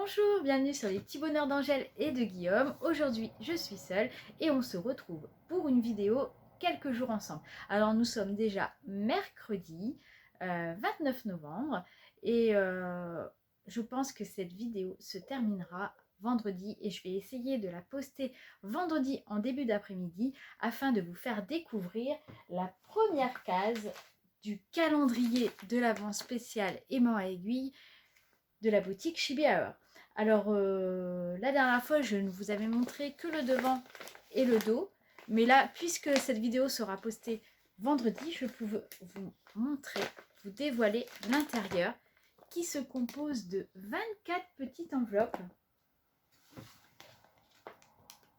Bonjour, bienvenue sur les petits bonheurs d'Angèle et de Guillaume. Aujourd'hui, je suis seule et on se retrouve pour une vidéo quelques jours ensemble. Alors, nous sommes déjà mercredi 29 novembre et je pense que cette vidéo se terminera vendredi et je vais essayer de la poster vendredi en début d'après-midi afin de vous faire découvrir la première case du calendrier de l'Avent spécial aimant à aiguille de la boutique Chibi Hour. Alors, la dernière fois, je ne vous avais montré que le devant et le dos. Mais là, puisque cette vidéo sera postée vendredi, je peux vous montrer, vous dévoiler l'intérieur qui se compose de 24 petites enveloppes.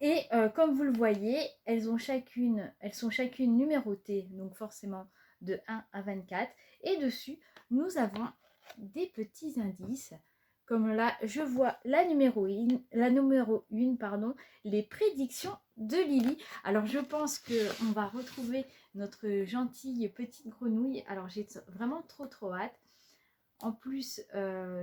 Et comme vous le voyez, elles sont chacune numérotées, donc forcément de 1 à 24. Et dessus, nous avons des petits indices. Comme là, je vois la numéro 1, pardon, les prédictions de Lily. Alors, je pense qu'on va retrouver notre gentille petite grenouille. Alors, j'ai vraiment trop hâte. En plus,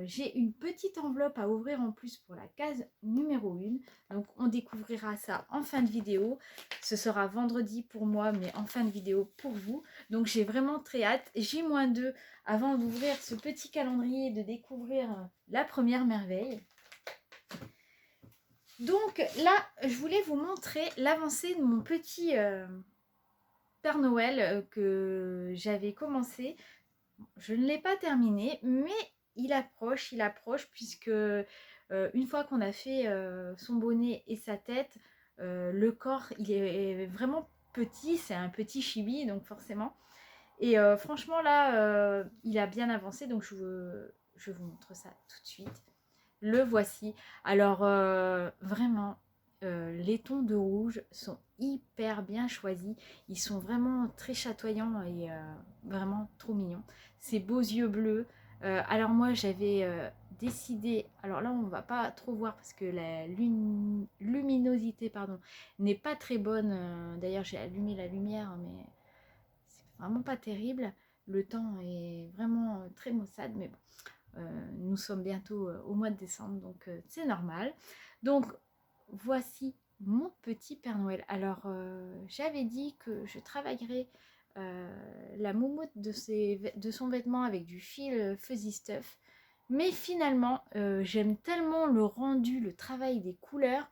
j'ai une petite enveloppe à ouvrir en plus pour la case numéro 1. Donc, on découvrira ça en fin de vidéo. Ce sera vendredi pour moi, mais en fin de vidéo pour vous. Donc, j'ai vraiment très hâte. J-2 avant d'ouvrir ce petit calendrier et de découvrir la première merveille. Donc, là, je voulais vous montrer l'avancée de mon petit Père Noël que j'avais commencé. Je ne l'ai pas terminé, mais il approche puisque une fois qu'on a fait son bonnet et sa tête, le corps il est vraiment petit, c'est un petit chibi donc forcément. Et franchement là, il a bien avancé donc je vous montre ça tout de suite. Le voici. Alors vraiment, les tons de rouge sont hyper bien choisis. Ils sont vraiment très chatoyants et vraiment trop mignons. Ces beaux yeux bleus. Alors moi j'avais décidé, alors là on va pas trop voir parce que la luminosité pardon, n'est pas très bonne. D'ailleurs j'ai allumé la lumière mais c'est vraiment pas terrible. Le temps est vraiment très maussade mais bon. Nous sommes bientôt au mois de décembre, donc c'est normal. Donc, voici mon petit Père Noël. Alors, j'avais dit que je travaillerais la moumoute de son vêtement avec du fil Fuzzy Stuff. Mais finalement, j'aime tellement le rendu, le travail des couleurs,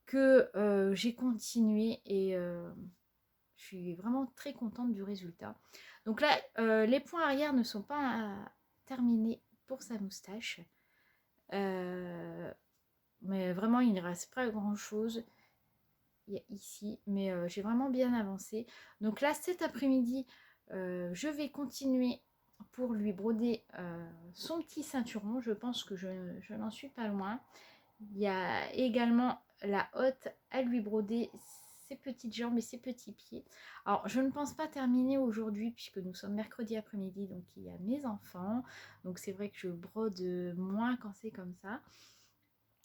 que j'ai continué et je suis vraiment très contente du résultat. Donc là, les points arrière ne sont pas terminés pour sa moustache. Mais vraiment, il ne reste pas grand chose ici. Mais j'ai vraiment bien avancé. Donc là, cet après-midi, je vais continuer pour lui broder son petit ceinturon. Je pense que je n'en suis pas loin. Il y a également la hotte à lui broder ses petites jambes et ses petits pieds. Alors, je ne pense pas terminer aujourd'hui puisque nous sommes mercredi après-midi, donc il y a mes enfants. Donc, c'est vrai que je brode moins quand c'est comme ça.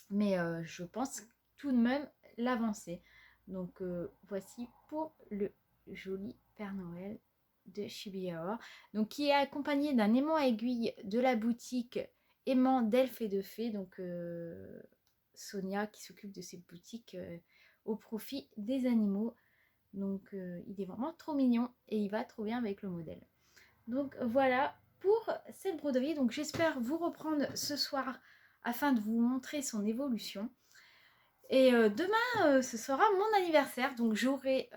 Mais je pense tout de même l'avancer. Donc, voici pour le joli Père Noël de Chibi Hour. Donc, qui est accompagné d'un aimant à aiguille de la boutique Aimant d'Elfes et de Fées. Donc, Sonia qui s'occupe de cette boutique au profit des animaux. Donc il est vraiment trop mignon et il va trop bien avec le modèle. Donc voilà pour cette broderie. Donc j'espère vous reprendre ce soir afin de vous montrer son évolution. Et demain, ce sera mon anniversaire. Donc j'aurai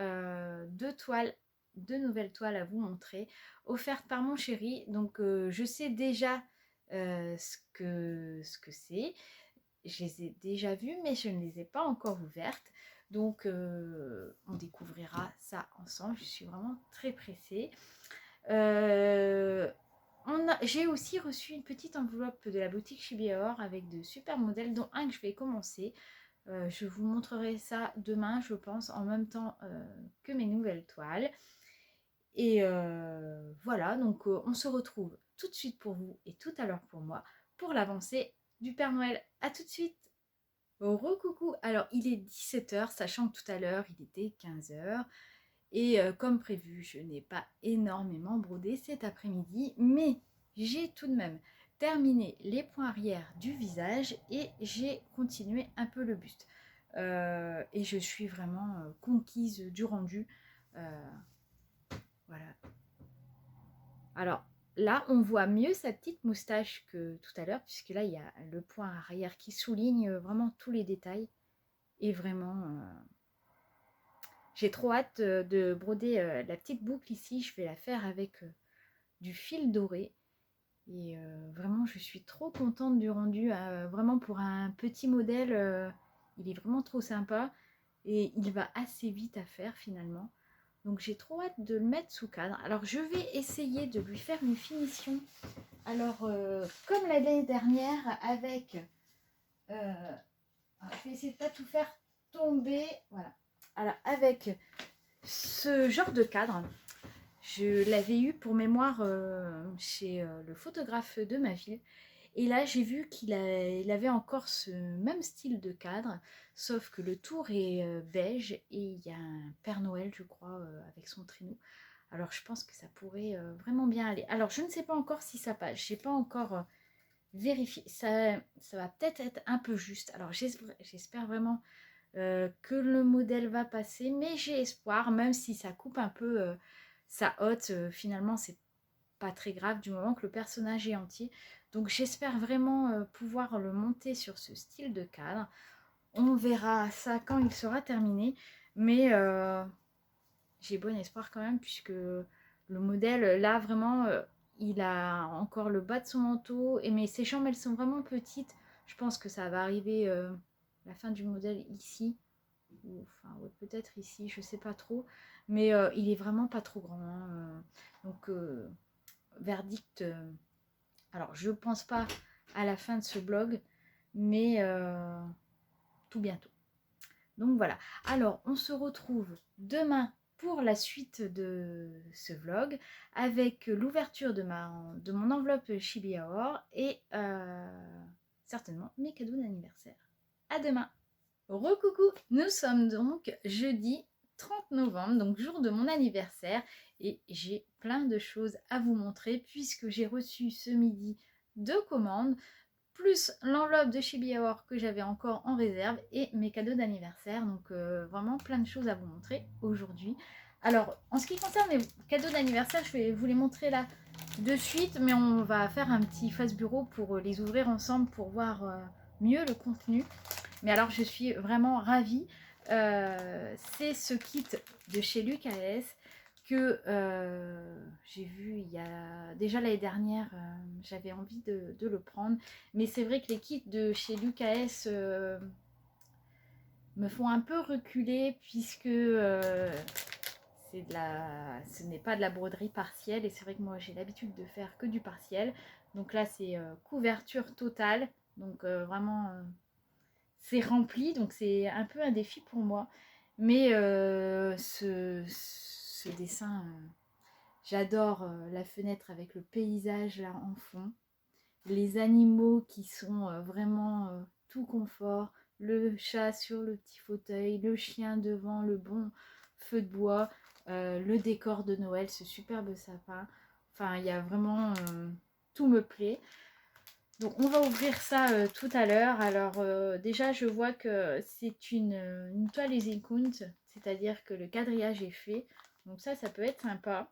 deux nouvelles toiles à vous montrer, offertes par mon chéri. Donc je sais déjà ce que c'est. Je les ai déjà vues, mais je ne les ai pas encore ouvertes. Donc, on découvrira ça ensemble. Je suis vraiment très pressée. J'ai aussi reçu une petite enveloppe de la boutique Chibi Hour avec de super modèles, dont un que je vais commencer. Je vous montrerai ça demain, je pense, en même temps que mes nouvelles toiles. Et voilà, donc on se retrouve tout de suite pour vous et tout à l'heure pour moi pour l'avancée du Père Noël. A tout de suite. Recoucou, alors il est 17h, sachant que tout à l'heure il était 15h. Et comme prévu, je n'ai pas énormément brodé cet après-midi, mais j'ai tout de même terminé les points arrière du visage et j'ai continué un peu le buste. Et je suis vraiment conquise du rendu. Voilà. Alors là, on voit mieux sa petite moustache que tout à l'heure, puisque là, il y a le point arrière qui souligne vraiment tous les détails. Et vraiment, j'ai trop hâte de broder la petite boucle ici. Je vais la faire avec du fil doré. Et vraiment, je suis trop contente du rendu. Vraiment, pour un petit modèle, il est vraiment trop sympa. Et il va assez vite à faire finalement. Donc j'ai trop hâte de le mettre sous cadre. Alors je vais essayer de lui faire une finition. Alors comme l'année dernière avec... je vais essayer de pas tout faire tomber. Voilà. Alors avec ce genre de cadre, je l'avais eu pour mémoire chez le photographe de ma ville. Et là, j'ai vu qu'il avait encore ce même style de cadre, sauf que le tour est beige et il y a un Père Noël, je crois, avec son traîneau. Alors, je pense que ça pourrait vraiment bien aller. Alors, je ne sais pas encore si ça passe. Je n'ai pas encore vérifié. Ça va peut-être être un peu juste. Alors, j'espère vraiment que le modèle va passer, mais j'ai espoir, même si ça coupe un peu sa hotte. Finalement, c'est pas très grave du moment que le personnage est entier. Donc j'espère vraiment pouvoir le monter sur ce style de cadre. On verra ça quand il sera terminé. Mais j'ai bon espoir quand même puisque le modèle là vraiment il a encore le bas de son manteau. Mais ses jambes elles sont vraiment petites. Je pense que ça va arriver la fin du modèle ici. Ou, enfin ouais, peut-être ici, je sais pas trop. Mais il est vraiment pas trop grand. Hein. Donc verdict, alors je pense pas à la fin de ce blog, mais tout bientôt. Donc voilà, alors on se retrouve demain pour la suite de ce vlog avec l'ouverture de mon enveloppe Shibuya Or et certainement mes cadeaux d'anniversaire. À demain. Recoucou, nous sommes donc jeudi 30 novembre, donc jour de mon anniversaire, et j'ai plein de choses à vous montrer puisque j'ai reçu ce midi 2 commandes, plus l'enveloppe de Shibuya Or que j'avais encore en réserve et mes cadeaux d'anniversaire, donc vraiment plein de choses à vous montrer aujourd'hui. Alors, en ce qui concerne mes cadeaux d'anniversaire, je vais vous les montrer là de suite, mais on va faire un petit face bureau pour les ouvrir ensemble pour voir mieux le contenu. Mais alors, je suis vraiment ravie. C'est ce kit de chez Lucas que j'ai vu il y a déjà l'année dernière. J'avais envie de le prendre. Mais c'est vrai que les kits de chez Lucas me font un peu reculer puisque ce n'est pas de la broderie partielle. Et c'est vrai que moi, j'ai l'habitude de faire que du partiel. Donc là, c'est couverture totale. Donc vraiment... c'est rempli, donc c'est un peu un défi pour moi. Mais ce dessin, j'adore la fenêtre avec le paysage là en fond. Les animaux qui sont vraiment tout confort. Le chat sur le petit fauteuil, le chien devant le bon feu de bois, le décor de Noël, ce superbe sapin. Enfin, il y a vraiment... tout me plaît. Donc on va ouvrir ça tout à l'heure. Alors déjà je vois que c'est une toile Easy-Count, c'est-à-dire que le quadrillage est fait. Donc ça peut être sympa.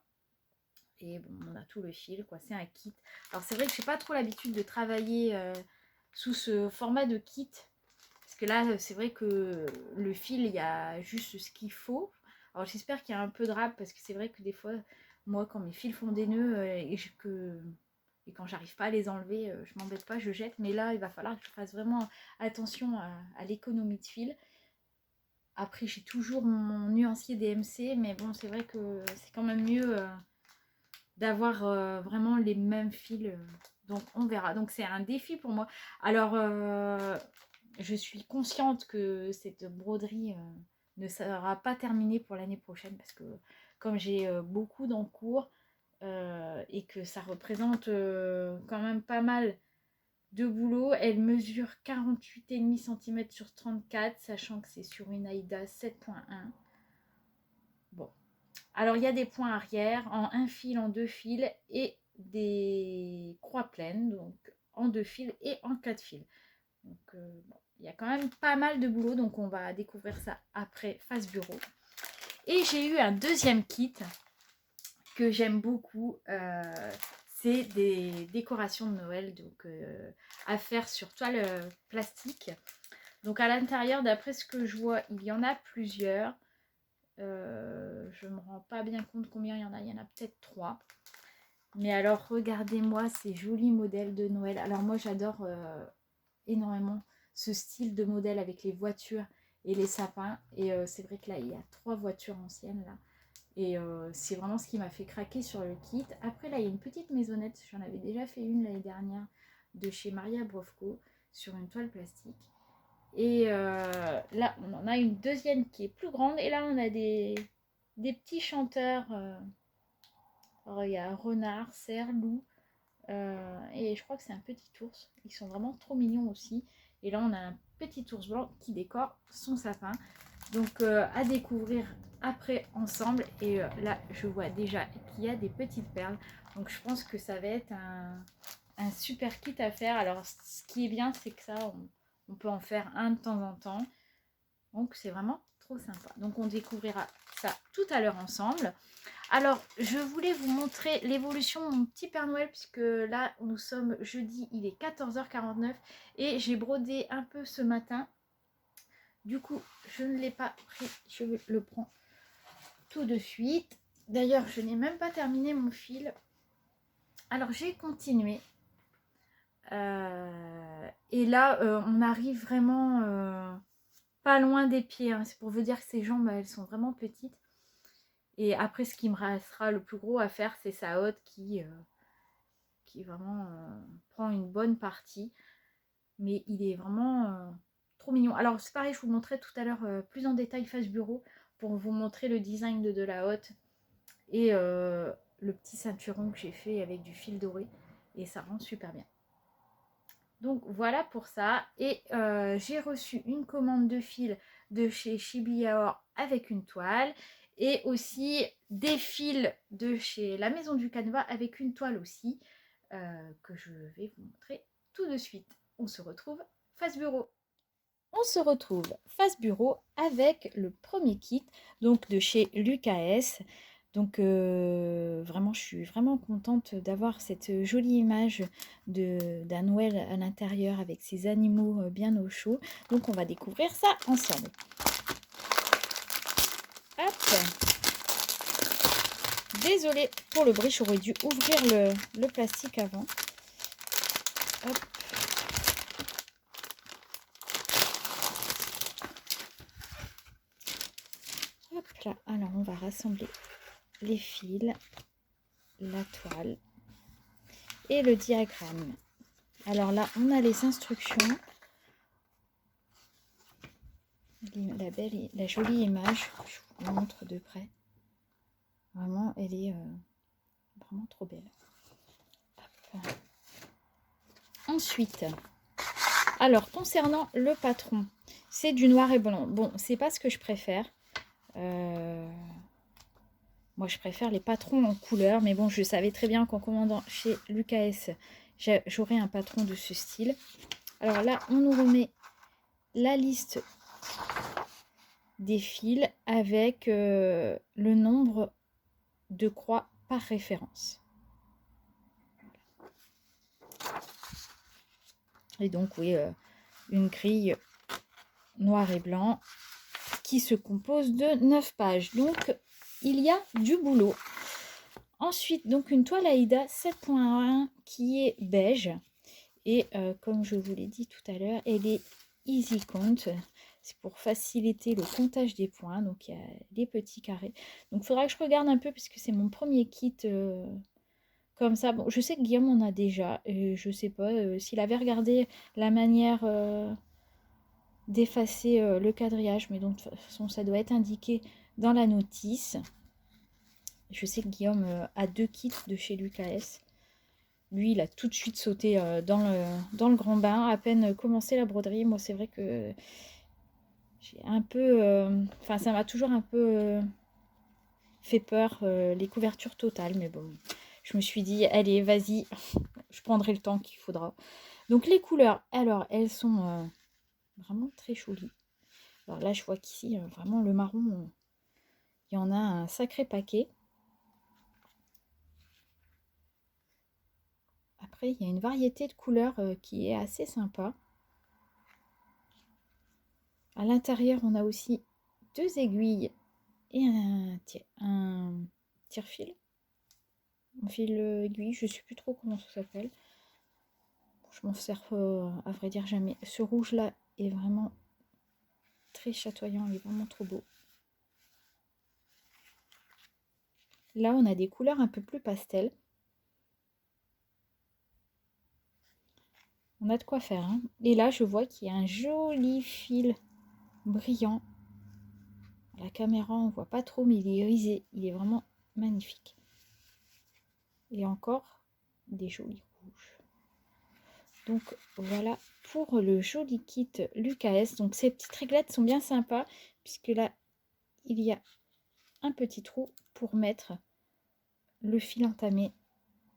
Et bon, on a tout le fil, quoi. C'est un kit. Alors c'est vrai que je n'ai pas trop l'habitude de travailler sous ce format de kit. Parce que là, c'est vrai que le fil, il y a juste ce qu'il faut. Alors j'espère qu'il y a un peu de râpe, parce que c'est vrai que des fois, moi, quand mes fils font des nœuds et quand j'arrive pas à les enlever, je m'embête pas, je jette. Mais là, il va falloir que je fasse vraiment attention à l'économie de fil. Après, j'ai toujours mon nuancier DMC, mais bon, c'est vrai que c'est quand même mieux d'avoir vraiment les mêmes fils. Donc, on verra. Donc, c'est un défi pour moi. Alors, je suis consciente que cette broderie ne sera pas terminée pour l'année prochaine parce que comme j'ai beaucoup d'en cours et que ça représente quand même pas mal de boulot, elle mesure 48,5 cm sur 34, sachant que c'est sur une Aïda 7.1. Bon, alors il y a des points arrière en un fil, en deux fils et des croix pleines. Donc en 2 fils et en 4 fils. Donc bon, il y a quand même pas mal de boulot, donc on va découvrir ça après face bureau. Et j'ai eu un deuxième kit que j'aime beaucoup, c'est des décorations de Noël, donc à faire sur toile plastique. Donc à l'intérieur, d'après ce que je vois, il y en a plusieurs. Je ne me rends pas bien compte combien il y en a peut-être 3. Mais alors regardez-moi ces jolis modèles de Noël. Alors moi j'adore énormément ce style de modèle avec les voitures et les sapins. Et c'est vrai que là il y a 3 voitures anciennes là. Et c'est vraiment ce qui m'a fait craquer sur le kit. Après là il y a une petite maisonnette, j'en avais déjà fait une l'année dernière de chez Maria Brovco sur une toile plastique. Et là on en a une deuxième qui est plus grande. Et là on a des petits chanteurs. Alors, il y a renard, cerf, loup. Et je crois que c'est un petit ours. Ils sont vraiment trop mignons aussi. Et là on a un petit ours blanc qui décore son sapin. Donc à découvrir après ensemble. Et là je vois déjà qu'il y a des petites perles. Donc je pense que ça va être un super kit à faire. Alors ce qui est bien c'est que ça on peut en faire un de temps en temps. Donc c'est vraiment trop sympa. Donc on découvrira ça tout à l'heure ensemble. Alors, je voulais vous montrer l'évolution de mon petit Père Noël, puisque là, nous sommes jeudi, il est 14h49 et j'ai brodé un peu ce matin. Du coup, je ne l'ai pas pris, je le prends tout de suite. D'ailleurs, je n'ai même pas terminé mon fil. Alors, j'ai continué. Et là, on arrive vraiment pas loin des pieds. Hein. C'est pour vous dire que ces jambes, elles sont vraiment petites. Et après, ce qui me restera le plus gros à faire, c'est sa hotte qui vraiment prend une bonne partie. Mais il est vraiment trop mignon. Alors, c'est pareil, je vous montrerai tout à l'heure plus en détail face bureau pour vous montrer le design de la hotte et le petit ceinturon que j'ai fait avec du fil doré. Et ça rend super bien. Donc, voilà pour ça. Et j'ai reçu une commande de fil de chez Shibuya avec une toile. Et aussi des fils de chez la Maison du Canevas avec une toile aussi que je vais vous montrer tout de suite. On se retrouve face bureau. On se retrouve face bureau avec le premier kit donc de chez Lucas. Donc vraiment je suis vraiment contente d'avoir cette jolie image d'un Noël à l'intérieur avec ces animaux bien au chaud. Donc on va découvrir ça ensemble. Hop. Désolée pour le bruit, j'aurais dû ouvrir le plastique avant. Hop. Hop là, alors on va rassembler les fils, la toile et le diagramme. Alors là, on a les instructions, la jolie image, je vous montre de près. Vraiment, elle est vraiment trop belle. Hop. Ensuite, alors concernant le patron, c'est du noir et blanc. Bon, c'est pas ce que je préfère. Moi, je préfère les patrons en couleur, mais bon, je savais très bien qu'en commandant chez Lucas, j'aurais un patron de ce style. Alors là, on nous remet la liste des fils avec le nombre de croix par référence. Et donc, oui, une grille noir et blanc qui se compose de 9 pages. Donc, il y a du boulot. Ensuite, donc une toile Aïda 7.1 qui est beige. Et comme je vous l'ai dit tout à l'heure, elle est easy count. C'est pour faciliter le comptage des points. Donc, il y a les petits carrés. Donc, il faudra que je regarde un peu puisque c'est mon premier kit comme ça. Bon, je sais que Guillaume en a déjà. Je ne sais pas s'il avait regardé la manière d'effacer le quadrillage. Mais donc, de toute façon, ça doit être indiqué dans la notice. Je sais que Guillaume a 2 kits de chez Lucas. Lui, il a tout de suite sauté dans le grand bain, à peine commencé la broderie. Moi, c'est vrai que j'ai un peu... Enfin, ça m'a toujours un peu fait peur, les couvertures totales. Mais bon, je me suis dit, allez, vas-y, je prendrai le temps qu'il faudra. Donc les couleurs, alors elles sont vraiment très jolies. Alors là, je vois qu'ici, vraiment le marron, il y en a un sacré paquet. Après, il y a une variété de couleurs qui est assez sympa. À l'intérieur, on a aussi 2 aiguilles et un tire-fil. Un fil aiguille, je ne sais plus trop comment ça s'appelle. Je m'en sers à vrai dire jamais. Ce rouge là est vraiment très chatoyant, il est vraiment trop beau. Là on a des couleurs un peu plus pastel. On a de quoi faire, hein. Et là je vois qu'il y a un joli fil brillant. À la caméra on voit pas trop, mais il est irisé, il est vraiment magnifique. Et encore des jolis rouges. Donc voilà pour le joli kit Lucas. Donc ces petites réglettes sont bien sympas, puisque là il y a un petit trou pour mettre le fil entamé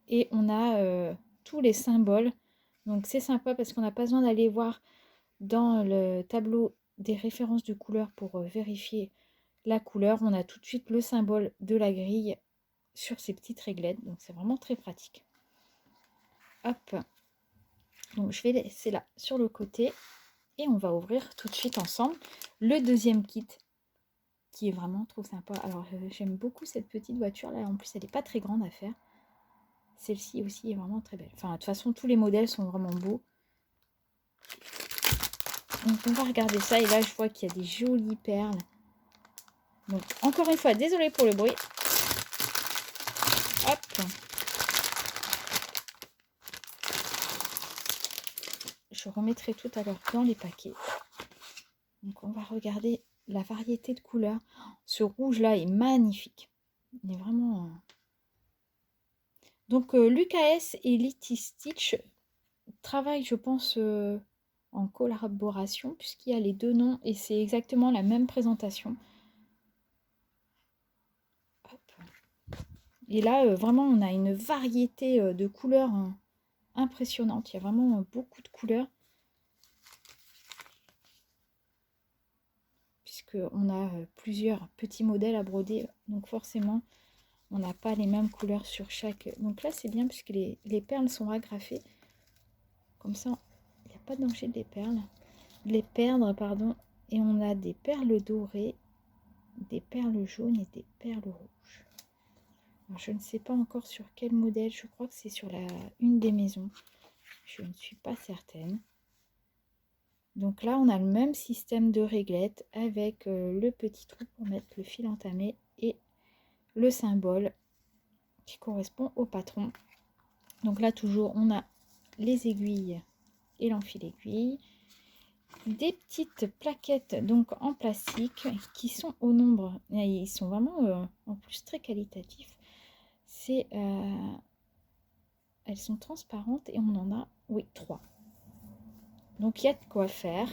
et on a tous les symboles. Donc c'est sympa parce qu'on n'a pas besoin d'aller voir dans le tableau des références de couleurs pour vérifier la couleur. On a tout de suite le symbole de la grille sur ces petites réglettes, donc c'est vraiment très pratique. Hop, donc je vais laisser là sur le côté et on va ouvrir tout de suite ensemble le deuxième kit qui est vraiment trop sympa. Alors j'aime beaucoup cette petite voiture là, en plus elle n'est pas très grande à faire. Celle-ci aussi est vraiment très belle. Enfin de toute façon tous les modèles sont vraiment beaux. Donc on va regarder ça et là je vois qu'il y a des jolies perles. Donc encore une fois désolée pour le bruit. Hop. Je remettrai tout à l'heure dans les paquets. Donc on va regarder la variété de couleurs. Ce rouge là est magnifique. Il est vraiment... Donc Lucas et Litty Stitch travaillent je pense en collaboration puisqu'il y a les deux noms et c'est exactement la même présentation. Hop. Et là vraiment on a une variété de couleurs impressionnante. Il y a vraiment beaucoup de couleurs. Puisqu'on a plusieurs petits modèles à broder. Donc forcément, on n'a pas les mêmes couleurs sur chaque. Donc là, c'est bien puisque les perles sont agrafées. Comme ça, il n'y a pas de danger de les perdre, pardon. Et on a des perles dorées, des perles jaunes et des perles rouges. Alors, je ne sais pas encore sur quel modèle. Je crois que c'est sur une des maisons. Je ne suis pas certaine. Donc là, on a le même système de réglette avec le petit trou pour mettre le fil entamé et le symbole qui correspond au patron. Donc là, toujours, on a les aiguilles et l'enfil aiguille. Des petites plaquettes donc en plastique qui sont au nombre, et ils sont vraiment en plus très qualitatifs. Elles sont transparentes et on en a, oui, 3. Donc il y a de quoi faire.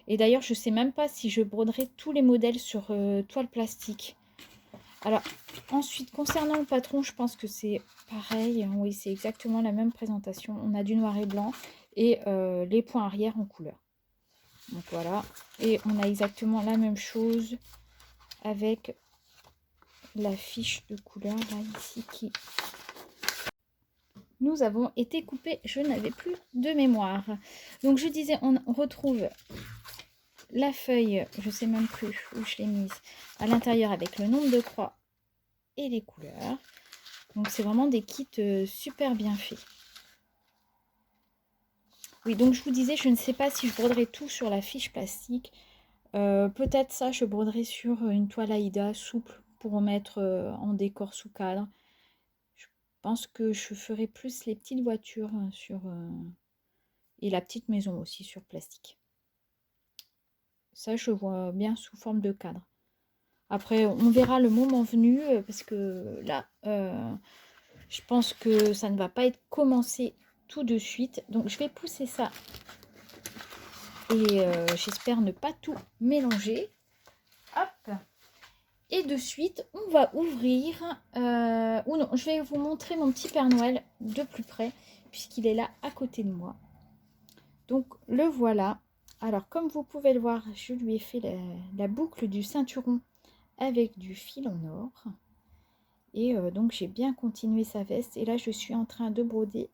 Et d'ailleurs, je ne sais même pas si je broderai tous les modèles sur toile plastique. Alors, ensuite, concernant le patron, je pense que c'est pareil. Oui, c'est exactement la même présentation. On a du noir et blanc et les points arrière en couleur. Donc voilà. Et on a exactement la même chose avec la fiche de couleur là, ici, qui nous avons été coupés. Je n'avais plus de mémoire. Donc je disais, on retrouve la feuille, je sais même plus où je l'ai mise, à l'intérieur avec le nombre de croix et les couleurs. Donc c'est vraiment des kits super bien faits. Oui, donc je vous disais, je ne sais pas si je broderai tout sur la fiche plastique. Peut-être ça, je broderai sur une toile Aïda souple pour mettre en décor sous cadre. Je pense que je ferai plus les petites voitures sur et la petite maison aussi sur plastique. Ça, je vois bien sous forme de cadre. Après, on verra le moment venu parce que là, je pense que ça ne va pas être commencé tout de suite. Donc, je vais pousser ça. Et j'espère ne pas tout mélanger. Hop. Et de suite, on va ouvrir... ou non, je vais vous montrer mon petit Père Noël de plus près puisqu'il est là à côté de moi. Donc le voilà. Alors comme vous pouvez le voir, je lui ai fait la boucle du ceinturon avec du fil en or. Et donc j'ai bien continué sa veste. Et là je suis en train de broder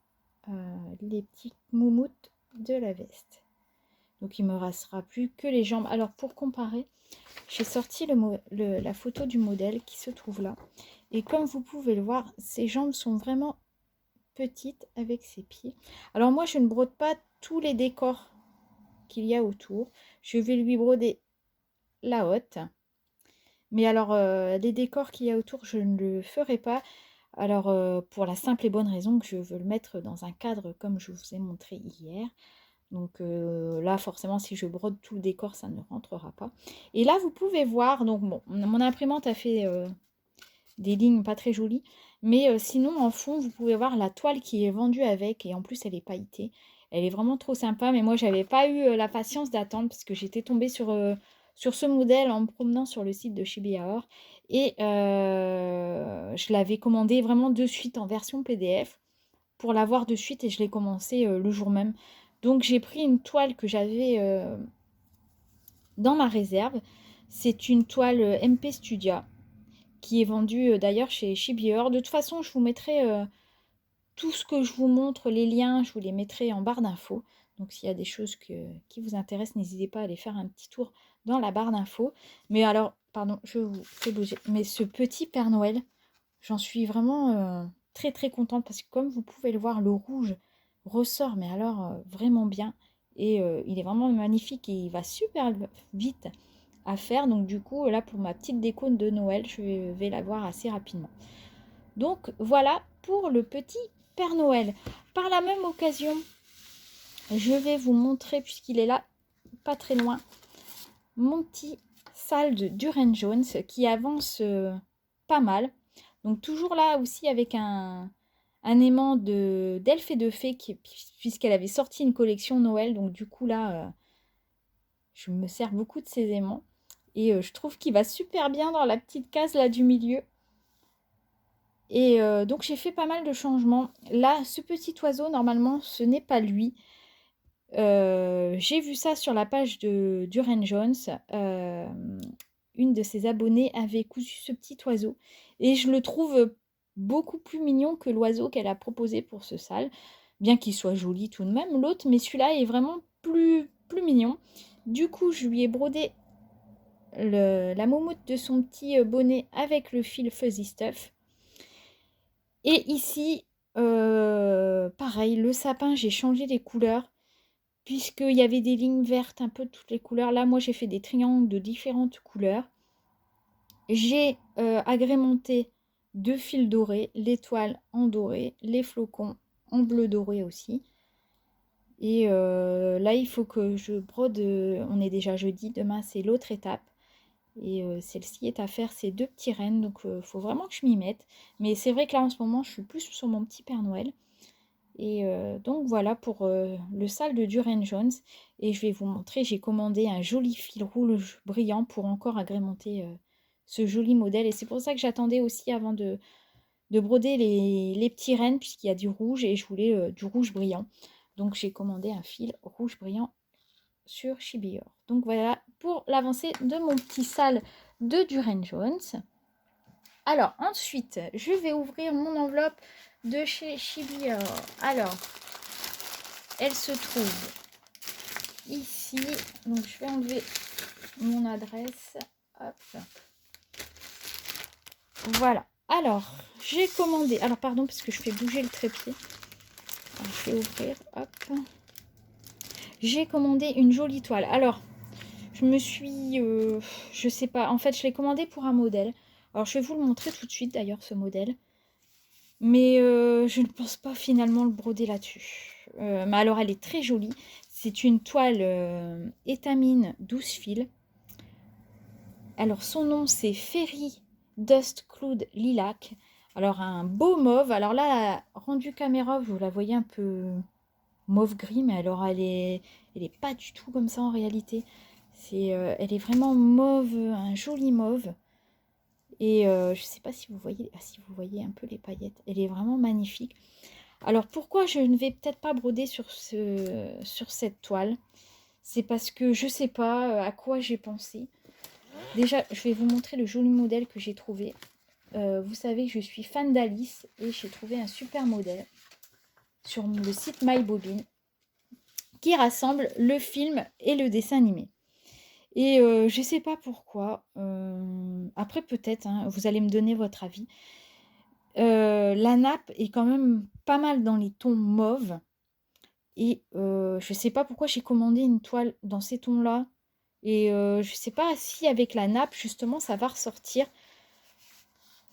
les petits moumoutes de la veste. Donc il ne me restera plus que les jambes. Alors pour comparer, j'ai sorti la photo du modèle qui se trouve là. Et comme vous pouvez le voir, ses jambes sont vraiment petites avec ses pieds. Alors moi je ne brode pas tous les décors qu'il y a autour. Je vais lui broder la hotte. Mais alors les décors qu'il y a autour, je ne le ferai pas. Alors pour la simple et bonne raison que je veux le mettre dans un cadre comme je vous ai montré hier. Donc là, forcément, si je brode tout le décor, ça ne rentrera pas. Et là, vous pouvez voir, donc bon, mon imprimante a fait des lignes pas très jolies. Mais sinon, en fond, vous pouvez voir la toile qui est vendue avec. Et en plus, elle est pailletée. Elle est vraiment trop sympa. Mais moi, j'avais pas eu la patience d'attendre parce que j'étais tombée sur ce modèle en me promenant sur le site de Shibiaor. Et je l'avais commandé vraiment de suite en version PDF pour l'avoir de suite et je l'ai commencé le jour même. Donc j'ai pris une toile que j'avais dans ma réserve. C'est une toile MP Studia qui est vendue d'ailleurs chez Shibior. De toute façon, je vous mettrai tout ce que je vous montre, les liens, je vous les mettrai en barre d'infos. Donc s'il y a des choses qui vous intéressent, n'hésitez pas à aller faire un petit tour dans la barre d'infos. Mais alors, pardon, je vous fais bouger. Mais ce petit Père Noël, j'en suis vraiment très très contente parce que comme vous pouvez le voir, le rouge ressort, mais alors vraiment bien. Et il est vraiment magnifique et il va super vite à faire. Donc du coup, là pour ma petite déco de Noël, je vais l'avoir assez rapidement. Donc voilà pour le petit Père Noël. Par la même occasion, je vais vous montrer, puisqu'il est là, pas très loin, mon petit salle de Duran Jones qui avance pas mal. Donc toujours là aussi avec un aimant d'elfes et de fées puisqu'elle avait sorti une collection Noël. Donc du coup là, je me sers beaucoup de ces aimants. Et je trouve qu'il va super bien dans la petite case là du milieu. Et donc j'ai fait pas mal de changements. Là, ce petit oiseau, normalement, ce n'est pas lui. J'ai vu ça sur la page de Duran Jones. Une de ses abonnées avait cousu ce petit oiseau. Et je le trouve beaucoup plus mignon que l'oiseau qu'elle a proposé pour ce sale. Bien qu'il soit joli tout de même, l'autre, mais celui-là est vraiment plus mignon. Du coup, je lui ai brodé la moumoute de son petit bonnet avec le fil Fuzzy Stuff. Et ici, pareil, le sapin, j'ai changé les couleurs. Puisqu'il y avait des lignes vertes, un peu de toutes les couleurs. Là, moi, j'ai fait des triangles de différentes couleurs. J'ai agrémenté 2 fils dorés, l'étoile en doré, les flocons en bleu doré aussi. Et là, il faut que je brode, on est déjà jeudi, demain c'est l'autre étape. Et celle-ci est à faire ces 2 petits rennes, donc il faut vraiment que je m'y mette. Mais c'est vrai que là, en ce moment, je suis plus sur mon petit Père Noël. Et donc voilà pour le sale de Duran Jones. Et je vais vous montrer, j'ai commandé un joli fil rouge brillant pour encore agrémenter ce joli modèle. Et c'est pour ça que j'attendais aussi avant de broder les petits rennes, puisqu'il y a du rouge et je voulais du rouge brillant. Donc j'ai commandé un fil rouge brillant sur Shibior. Donc voilà pour l'avancée de mon petit sale de Duran Jones. Alors ensuite, je vais ouvrir mon enveloppe de chez Shibior. Alors, elle se trouve ici. Donc je vais enlever mon adresse. Hop. Voilà. Alors, j'ai commandé. Alors pardon, parce que je fais bouger le trépied. Alors, je vais ouvrir. Hop. J'ai commandé une jolie toile. Alors, je me suis... je sais pas. En fait, je l'ai commandé pour un modèle. Alors, je vais vous le montrer tout de suite d'ailleurs, ce modèle. Mais je ne pense pas finalement le broder là-dessus. Mais alors, elle est très jolie. C'est une toile étamine 12 fils. Alors, son nom, c'est Fairy Dust Cloud Lilac. Alors, un beau mauve. Alors là, rendu caméra, vous la voyez un peu mauve gris, mais alors elle est pas du tout comme ça en réalité. Elle est vraiment mauve, un joli mauve. Et je sais pas si vous voyez, si vous voyez un peu les paillettes. Elle est vraiment magnifique. Alors pourquoi je ne vais peut-être pas broder sur cette toile? C'est parce que je sais pas à quoi j'ai pensé. Déjà, je vais vous montrer le joli modèle que j'ai trouvé. Vous savez que je suis fan d'Alice et j'ai trouvé un super modèle sur le site MyBobine qui rassemble le film et le dessin animé. Et je sais pas pourquoi. Après, peut-être, hein, vous allez me donner votre avis. La nappe est quand même pas mal dans les tons mauves. Et je sais pas pourquoi j'ai commandé une toile dans ces tons-là. Et je sais pas si avec la nappe, justement, ça va ressortir.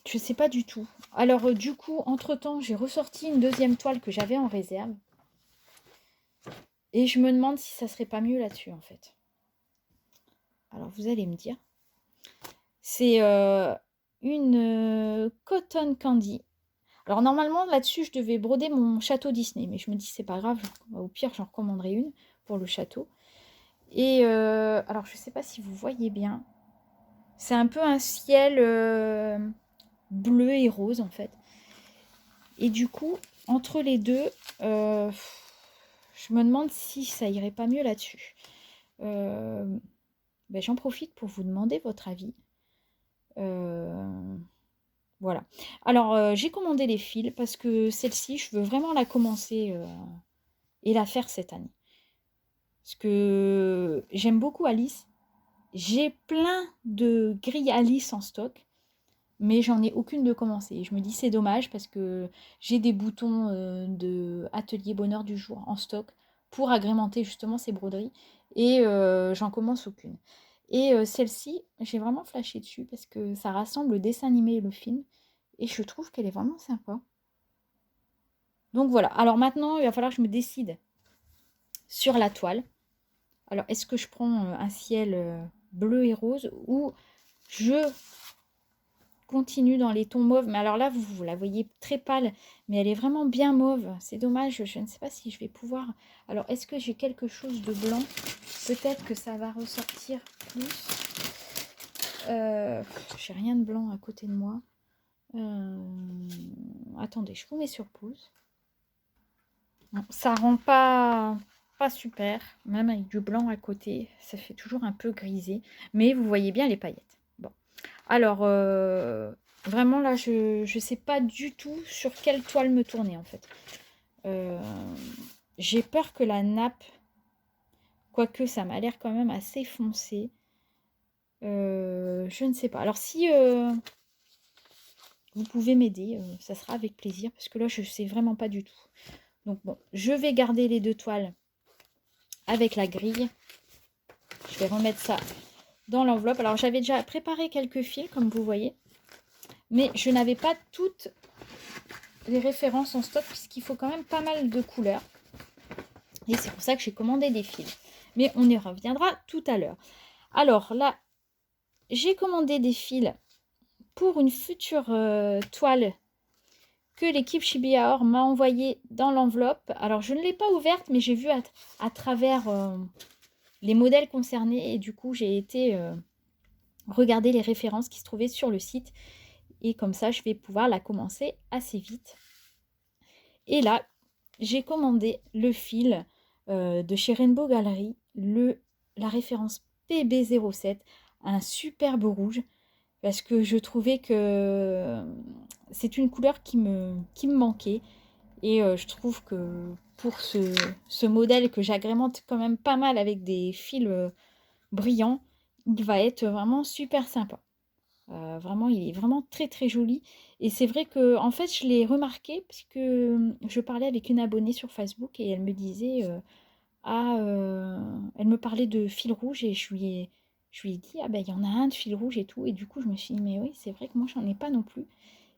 Je sais pas du tout. Alors, du coup, entre-temps, j'ai ressorti une deuxième toile que j'avais en réserve. Et je me demande si ça serait pas mieux là-dessus, en fait. Alors, vous allez me dire. C'est une Cotton Candy. Alors, normalement, là-dessus, je devais broder mon château Disney. Mais je me dis, c'est pas grave. Au pire, j'en recommanderai une pour le château. Et alors, je sais pas si vous voyez bien. C'est un peu un ciel bleu et rose, en fait. Et du coup, entre les deux, je me demande si ça irait pas mieux là-dessus. Ben, j'en profite pour vous demander votre avis. Voilà. Alors, j'ai commandé les fils parce que celle-ci, je veux vraiment la commencer et la faire cette année. Parce que j'aime beaucoup Alice. J'ai plein de grilles Alice en stock, mais j'en ai aucune de commencée. Et je me dis c'est dommage parce que j'ai des boutons de Atelier Bonheur du Jour en stock pour agrémenter justement ces broderies et j'en commence aucune. Et celle-ci, j'ai vraiment flashé dessus parce que ça rassemble le dessin animé et le film et je trouve qu'elle est vraiment sympa. Donc voilà, alors maintenant il va falloir que je me décide sur la toile. Alors est-ce que je prends un ciel bleu et rose ou je continue dans les tons mauves, mais alors là vous la voyez très pâle, mais elle est vraiment bien mauve, c'est dommage, je ne sais pas si je vais pouvoir. Alors est-ce que j'ai quelque chose de blanc? Peut-être que ça va ressortir plus. J'ai rien de blanc à côté de moi. Attendez, je vous mets sur pause. Bon, ça rend pas super, même avec du blanc à côté, ça fait toujours un peu grisé, mais vous voyez bien les paillettes. Bon, alors vraiment là, je ne sais pas du tout sur quelle toile me tourner en fait. J'ai peur que la nappe, quoique ça m'a l'air quand même assez foncé. Je ne sais pas. Alors si vous pouvez m'aider, ça sera avec plaisir, parce que là je ne sais vraiment pas du tout. Donc bon, je vais garder les deux toiles avec la grille. Je vais remettre ça dans l'enveloppe. Alors j'avais déjà préparé quelques fils, comme vous voyez, mais je n'avais pas toutes les références en stock, puisqu'il faut quand même pas mal de couleurs. Et c'est pour ça que j'ai commandé des fils. Mais on y reviendra tout à l'heure. Alors là, j'ai commandé des fils pour une future toile que l'équipe Shibuya Or m'a envoyée dans l'enveloppe. Alors je ne l'ai pas ouverte, mais j'ai vu à travers les modèles concernés. Et du coup, j'ai été regarder les références qui se trouvaient sur le site. Et comme ça, je vais pouvoir la commencer assez vite. Et là, j'ai commandé le fil de chez Rainbow Gallery, la référence PB07, un superbe rouge, parce que je trouvais que c'est une couleur qui me manquait. Et je trouve que pour ce modèle que j'agrémente quand même pas mal avec des fils brillants, il va être vraiment super sympa. Vraiment, il est vraiment très très joli. Et c'est vrai que en fait, je l'ai remarqué parce que je parlais avec une abonnée sur Facebook et elle me disait elle me parlait de fil rouge et je lui ai dit ah ben il y en a un de fil rouge et tout. Et du coup, je me suis dit mais oui, c'est vrai que moi j'en ai pas non plus.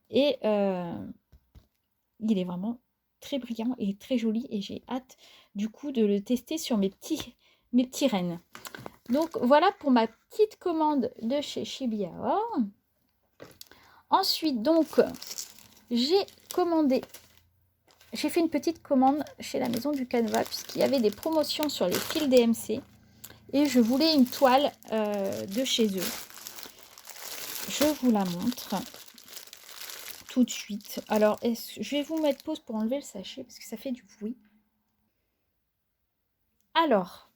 Et il est vraiment très brillant et très joli et j'ai hâte du coup de le tester sur mes petits rennes. Donc voilà pour ma petite commande de chez Shibuya Or. Ensuite, donc, j'ai fait une petite commande chez la maison du Canevas puisqu'il y avait des promotions sur les fils DMC et je voulais une toile de chez eux. Je vous la montre. tout de suite. Alors, je vais vous mettre pause pour enlever le sachet parce que ça fait du bruit. Alors,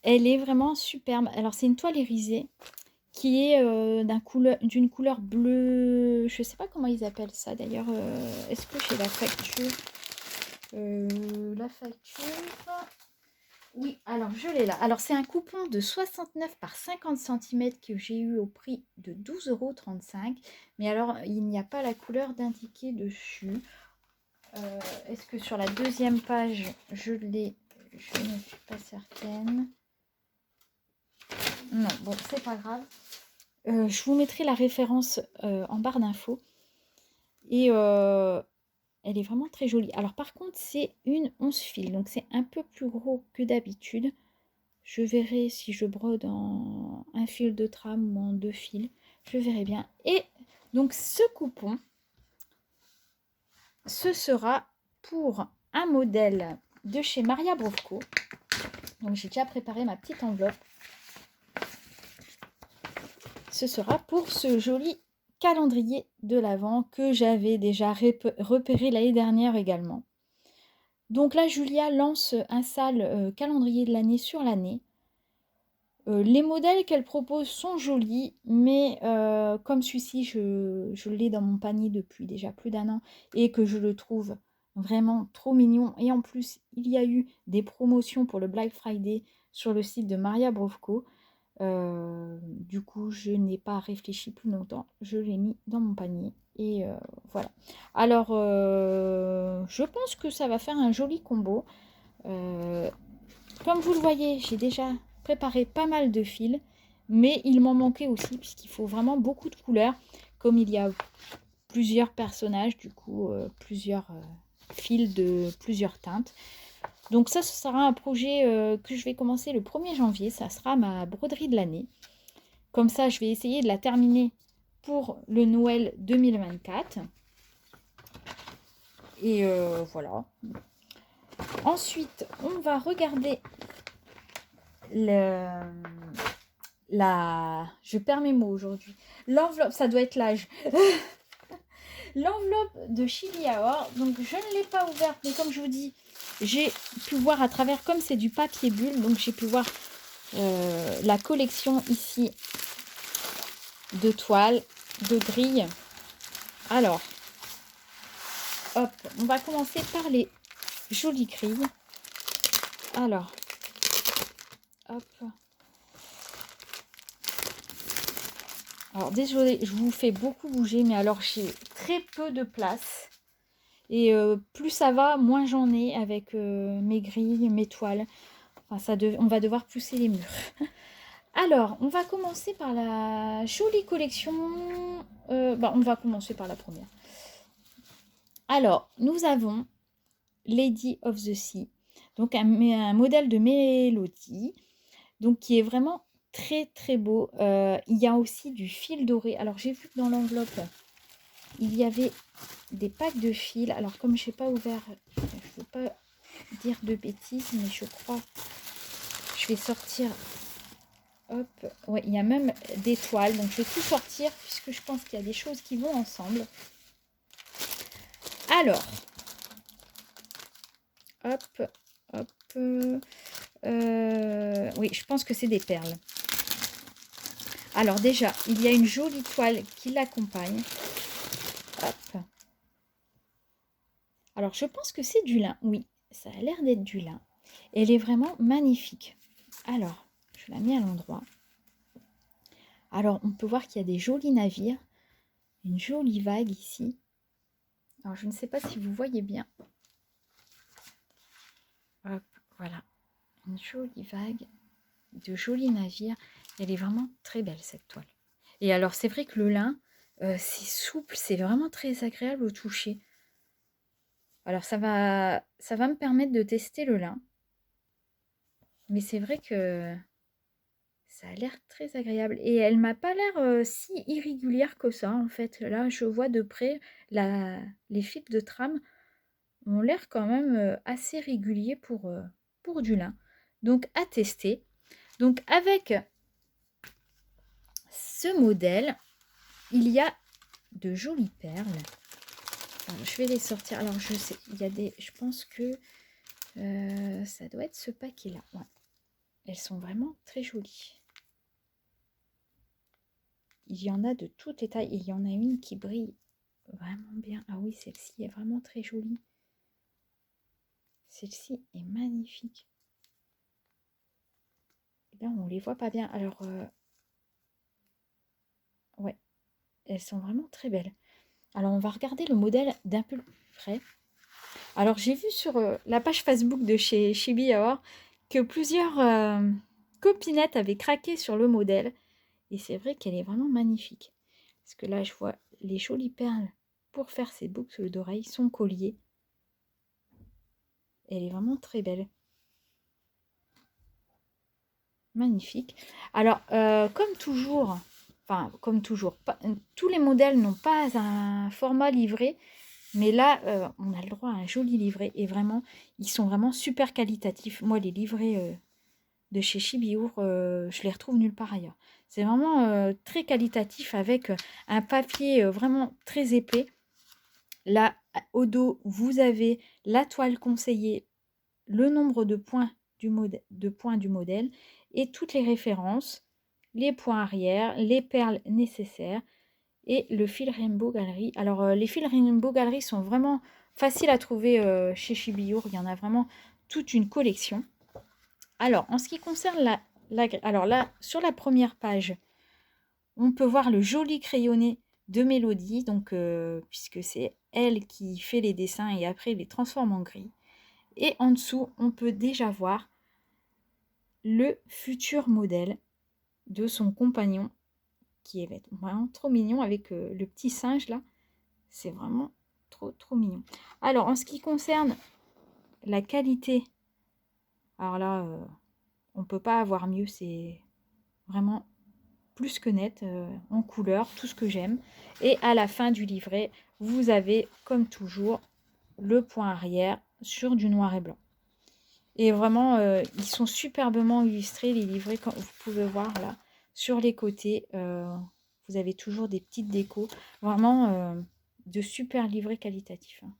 elle est vraiment superbe. Alors, c'est une toile irisée qui est d'une couleur bleue. Je ne sais pas comment ils appellent ça d'ailleurs. Est-ce que j'ai la facture La facture. Oui, alors je l'ai là. Alors, c'est un coupon de 69 par 50 cm que j'ai eu au prix de 12,35 €. Mais alors, il n'y a pas la couleur d'indiquer dessus. Est-ce que sur la deuxième page, je l'ai? Je ne suis pas certaine. Non, bon, c'est pas grave. Je vous mettrai la référence en barre d'infos. Et elle est vraiment très jolie. Alors, par contre, c'est une 11 fils. Donc, c'est un peu plus gros que d'habitude. Je verrai si je brode en un fil de trame ou en 2 fils. Je verrai bien. Et donc, ce coupon, ce sera pour un modèle de chez Maria Brovco. Donc, j'ai déjà préparé ma petite enveloppe. Ce sera pour ce joli calendrier de l'Avent que j'avais déjà repéré l'année dernière également. Donc là, Julia lance un sale calendrier de l'année sur l'année. Les modèles qu'elle propose sont jolis, mais comme celui-ci, je l'ai dans mon panier depuis déjà plus d'1 an et que je le trouve vraiment trop mignon. Et en plus, il y a eu des promotions pour le Black Friday sur le site de Maria Brovco. Du coup, je n'ai pas réfléchi plus longtemps. Je l'ai mis dans mon panier. Et voilà. Alors, je pense que ça va faire un joli combo. Comme vous le voyez, j'ai déjà préparé pas mal de fils. Mais il m'en manquait aussi, puisqu'il faut vraiment beaucoup de couleurs. Comme il y a plusieurs personnages, du coup, plusieurs fils de plusieurs teintes. Donc ça, ce sera un projet que je vais commencer le 1er janvier. Ça sera ma broderie de l'année. Comme ça, je vais essayer de la terminer pour le Noël 2024. Et voilà. Ensuite, on va regarder je perds mes mots aujourd'hui. L'enveloppe, ça doit être l'âge. L'enveloppe de Chili Aor. Donc, je ne l'ai pas ouverte, mais comme je vous dis, j'ai pu voir à travers, comme c'est du papier bulle, donc j'ai pu voir la collection ici de toiles, de grilles. Alors, hop, on va commencer par les jolies grilles. Alors, hop. Alors, désolé, je vous fais beaucoup bouger, mais alors j'ai très peu de place. Et plus ça va, moins j'en ai avec mes grilles, mes toiles. Enfin, on va devoir pousser les murs. Alors, on va commencer par la jolie collection. On va commencer par la première. Alors, nous avons Lady of the Sea. Donc, un modèle de Mélodie. Donc, qui est vraiment très, très beau. Il y a aussi du fil doré. Alors, j'ai vu que dans l'enveloppe, il y avait des packs de fils. Alors, comme je n'ai pas ouvert, je ne veux pas dire de bêtises, mais je crois... Je vais sortir... Hop, ouais, il y a même des toiles, donc je vais tout sortir puisque je pense qu'il y a des choses qui vont ensemble. Alors, hop, hop, oui, je pense que c'est des perles. Alors déjà, il y a une jolie toile qui l'accompagne. Hop. Alors, je pense que c'est du lin, oui, ça a l'air d'être du lin. Elle est vraiment magnifique. Alors, je la mets à l'endroit. Alors, on peut voir qu'il y a des jolis navires. Une jolie vague ici. Alors, je ne sais pas si vous voyez bien. Hop, voilà. Une jolie vague de jolis navires. Elle est vraiment très belle, cette toile. Et alors, c'est vrai que le lin, c'est souple. C'est vraiment très agréable au toucher. Alors, ça va me permettre de tester le lin. Mais c'est vrai que... ça a l'air très agréable. Et elle m'a pas l'air si irrégulière que ça, en fait. Là, je vois de près, les fils de trame ont l'air quand même assez réguliers pour du lin. Donc, à tester. Donc, avec ce modèle, il y a de jolies perles. Alors, je vais les sortir. Alors, je sais, il y a des... Je pense que ça doit être ce paquet-là. Ouais. Elles sont vraiment très jolies. Il y en a de toutes les tailles. Et il y en a une qui brille vraiment bien. Ah oui, celle-ci est vraiment très jolie. Celle-ci est magnifique. Là, on les voit pas bien. Alors, ouais, elles sont vraiment très belles. Alors, on va regarder le modèle d'un peu plus près. Alors, j'ai vu sur la page Facebook de chez Chibi Hour que plusieurs copinettes avaient craqué sur le modèle. Et c'est vrai qu'elle est vraiment magnifique. Parce que là, je vois les jolies perles pour faire ses boucles d'oreilles, son collier. Elle est vraiment très belle. Magnifique. Alors, comme toujours, tous les modèles n'ont pas un format livré. Mais là, on a le droit à un joli livret. Et vraiment, ils sont vraiment super qualitatifs. Moi, les livrets de chez Chibi-Hour, je les retrouve nulle part ailleurs. C'est vraiment très qualitatif avec un papier vraiment très épais. Là, au dos, vous avez la toile conseillée, le nombre de points du modèle et toutes les références, les points arrière, les perles nécessaires et le fil Rainbow Gallery. Alors, les fils Rainbow Gallery sont vraiment faciles à trouver chez Chibi-Hour. Il y en a vraiment toute une collection. Alors, en ce qui concerne alors là, sur la première page, on peut voir le joli crayonné de Mélodie, donc puisque c'est elle qui fait les dessins et après les transforme en gris. Et en dessous, on peut déjà voir le futur modèle de son compagnon, qui est vraiment trop mignon avec le petit singe là. C'est vraiment trop mignon. Alors, en ce qui concerne la qualité, alors là, on ne peut pas avoir mieux, c'est vraiment plus que net, en couleur, tout ce que j'aime. Et à la fin du livret, vous avez, comme toujours, le point arrière sur du noir et blanc. Et vraiment, ils sont superbement illustrés, les livrets, comme vous pouvez voir là, sur les côtés. Vous avez toujours des petites décos. Vraiment, de super livrets qualitatifs. Hein.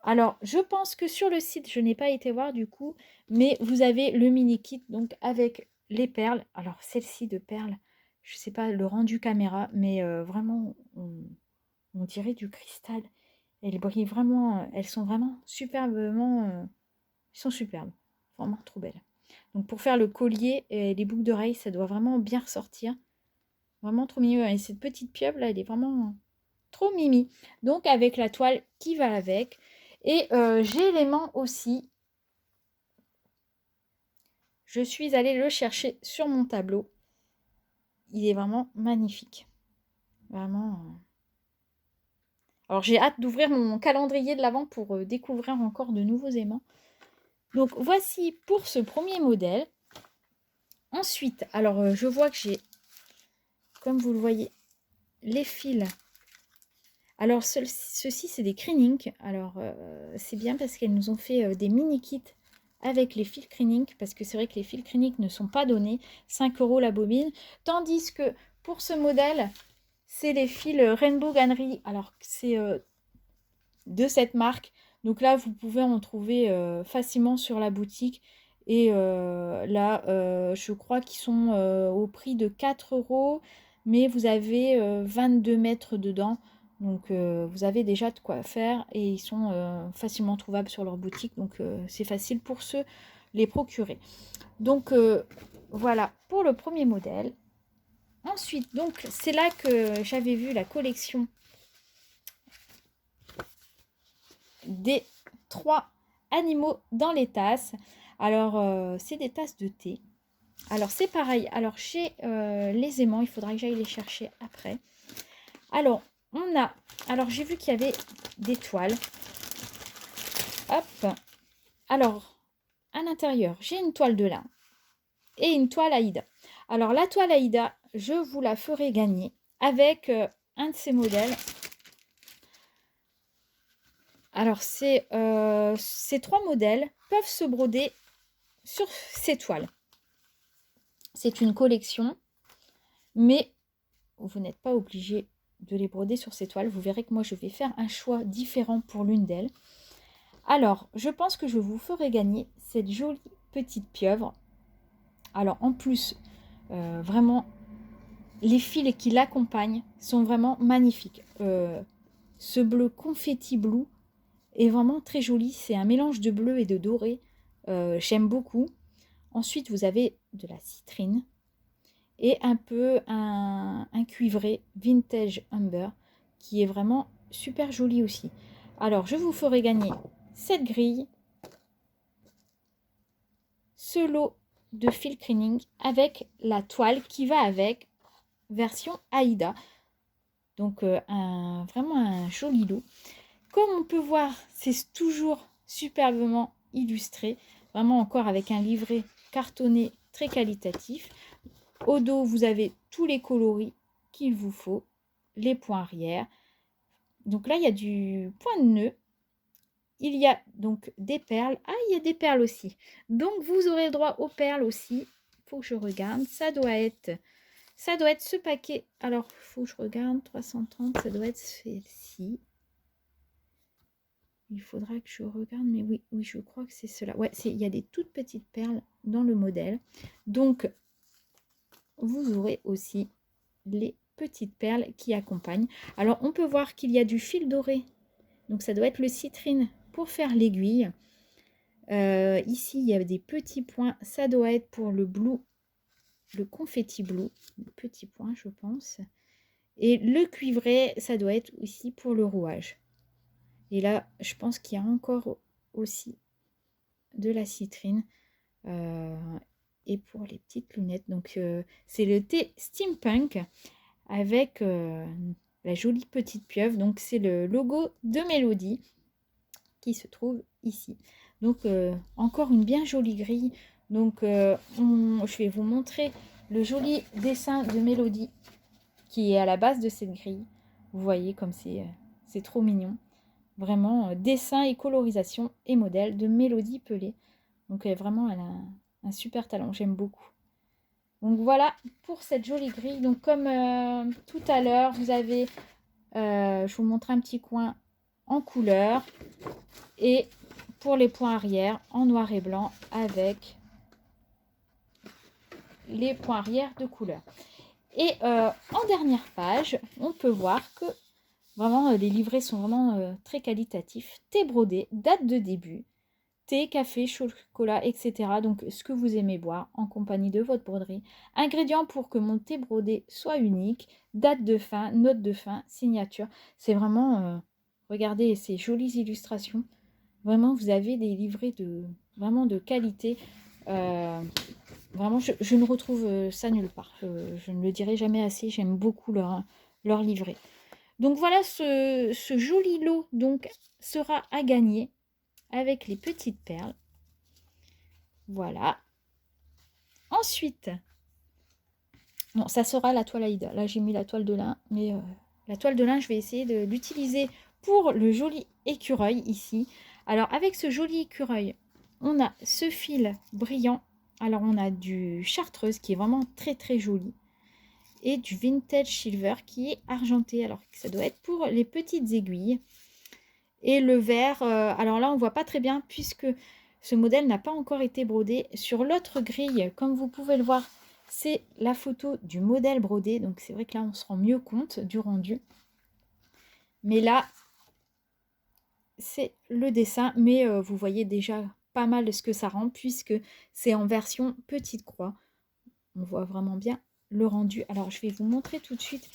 Alors, je pense que sur le site, je n'ai pas été voir du coup, mais vous avez le mini kit donc avec les perles. Alors, celle-ci de perles, je ne sais pas le rendu caméra, mais vraiment, on dirait du cristal. Elles brillent vraiment, elles sont vraiment superbement, elles sont superbes, vraiment trop belles. Donc, pour faire le collier et les boucles d'oreilles, ça doit vraiment bien ressortir. Vraiment trop mignon. Et cette petite pieuvre là, elle est vraiment trop mimi. Donc, avec la toile qui va avec. Et j'ai l'aimant aussi. Je suis allée le chercher sur mon tableau. Il est vraiment magnifique. Vraiment. Alors j'ai hâte d'ouvrir mon calendrier de l'Avent pour découvrir encore de nouveaux aimants. Donc voici pour ce premier modèle. Ensuite, alors je vois que j'ai, comme vous le voyez, les fils. Alors ceux-ci c'est des Kreenink. Alors c'est bien parce qu'elles nous ont fait des mini kits avec les fils Kreenink, parce que c'est vrai que les fils Kreenink ne sont pas donnés, 5 € la bobine, tandis que pour ce modèle, c'est les fils Rainbow Gannery, alors c'est de cette marque, donc là vous pouvez en trouver facilement sur la boutique, et là je crois qu'ils sont au prix de 4 €, mais vous avez 22 mètres dedans. Donc vous avez déjà de quoi faire et ils sont facilement trouvables sur leur boutique. Donc c'est facile pour ceux les procurer. Donc voilà pour le premier modèle. Ensuite, donc c'est là que j'avais vu la collection des 3 animaux dans les tasses. Alors c'est des tasses de thé. Alors c'est pareil. Alors chez les aimants, il faudra que j'aille les chercher après. Alors on a, alors j'ai vu qu'il y avait des toiles. Hop. Alors à l'intérieur, j'ai une toile de lin et une toile Aïda. Alors la toile Aïda, je vous la ferai gagner avec un de ces modèles. Alors ces 3 modèles peuvent se broder sur ces toiles. C'est une collection, mais vous n'êtes pas obligé de les broder sur ces toiles. Vous verrez que moi, je vais faire un choix différent pour l'une d'elles. Alors, je pense que je vous ferai gagner cette jolie petite pieuvre. Alors, en plus, vraiment, les fils qui l'accompagnent sont vraiment magnifiques. Ce bleu confetti blue est vraiment très joli. C'est un mélange de bleu et de doré. J'aime beaucoup. Ensuite, vous avez de la citrine et un peu un cuivré vintage amber qui est vraiment super joli aussi. Alors, je vous ferai gagner cette grille, ce lot de fil cleaning avec la toile qui va avec, version Aïda. Donc, vraiment un joli lot. Comme on peut voir, c'est toujours superbement illustré. Vraiment encore avec un livret cartonné très qualitatif. Au dos, vous avez tous les coloris qu'il vous faut, les points arrière. Donc là, il y a du point de nœud. Il y a donc des perles. Ah, il y a des perles aussi. Donc, vous aurez le droit aux perles aussi. Il faut que je regarde. Ça doit être ce paquet. Alors, il faut que je regarde. 330, ça doit être celle-ci. Il faudra que je regarde, mais oui, je crois que c'est cela. Ouais, il y a des toutes petites perles dans le modèle. Donc, vous aurez aussi les petites perles qui accompagnent. Alors, on peut voir qu'il y a du fil doré. Donc, ça doit être le citrine pour faire l'aiguille. Ici, il y a des petits points. Ça doit être pour le blue, le confetti blue. Le petit point, je pense. Et le cuivré, ça doit être aussi pour le rouage. Et là, je pense qu'il y a encore aussi de la citrine. Et pour les petites lunettes. Donc, c'est le thé steampunk avec la jolie petite pieuvre. Donc, c'est le logo de Mélodie qui se trouve ici. Donc, encore une bien jolie grille. Donc, je vais vous montrer le joli dessin de Mélodie qui est à la base de cette grille. Vous voyez comme c'est trop mignon. Vraiment, dessin et colorisation et modèle de Mélodie Pelé. Donc, vraiment, elle a un super talent. J'aime beaucoup. Donc, voilà pour cette jolie grille. Donc, comme tout à l'heure, vous avez, je vous montre un petit coin en couleur. Et pour les points arrière, en noir et blanc avec les points arrière de couleur. Et en dernière page, on peut voir que vraiment les livrets sont vraiment très qualitatifs. Thé brodé, date de début, thé, café, chocolat, etc. Donc ce que vous aimez boire en compagnie de votre broderie. Ingrédients pour que mon thé brodé soit unique, date de fin, note de fin, signature. C'est vraiment, regardez ces jolies illustrations. Vraiment, vous avez des livrets vraiment de qualité. Vraiment, je ne retrouve ça nulle part. Je ne le dirai jamais assez. J'aime beaucoup leur livret. Donc voilà, ce joli lot donc, sera à gagner avec les petites perles. Voilà. Ensuite, bon, ça sera la toile Aïda. Là, j'ai mis la toile de lin. Mais la toile de lin, je vais essayer de l'utiliser pour le joli écureuil ici. Alors, avec ce joli écureuil, on a ce fil brillant. Alors, on a du chartreuse qui est vraiment très, très joli. Et du vintage silver qui est argenté. Alors, ça doit être pour les petites aiguilles. Et le vert, alors là, on ne voit pas très bien puisque ce modèle n'a pas encore été brodé. Sur l'autre grille, comme vous pouvez le voir, c'est la photo du modèle brodé. Donc, c'est vrai que là, on se rend mieux compte du rendu. Mais là, c'est le dessin. Mais vous voyez déjà pas mal de ce que ça rend puisque c'est en version petite croix. On voit vraiment bien le rendu. Alors, je vais vous montrer tout de suite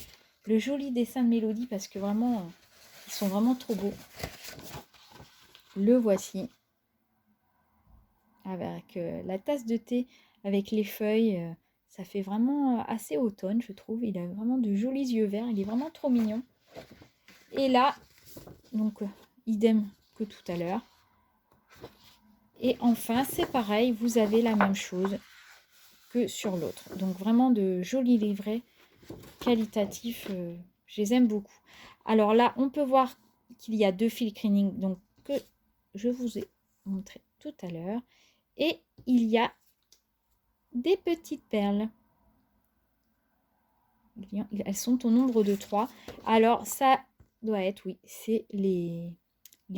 le joli dessin de Mélodie parce que vraiment, ils sont vraiment trop beaux. Le voici. Avec la tasse de thé, avec les feuilles. Ça fait vraiment assez automne, je trouve. Il a vraiment de jolis yeux verts. Il est vraiment trop mignon. Et là, donc, idem que tout à l'heure. Et enfin, c'est pareil. Vous avez la même chose que sur l'autre. Donc, vraiment de jolis livrets qualitatifs. Je les aime beaucoup. Alors là, on peut voir qu'il y a 2 fils cleaning. Donc, que je vous ai montré tout à l'heure. Et il y a des petites perles. elles sont au nombre de 3. Alors ça doit être, oui, c'est les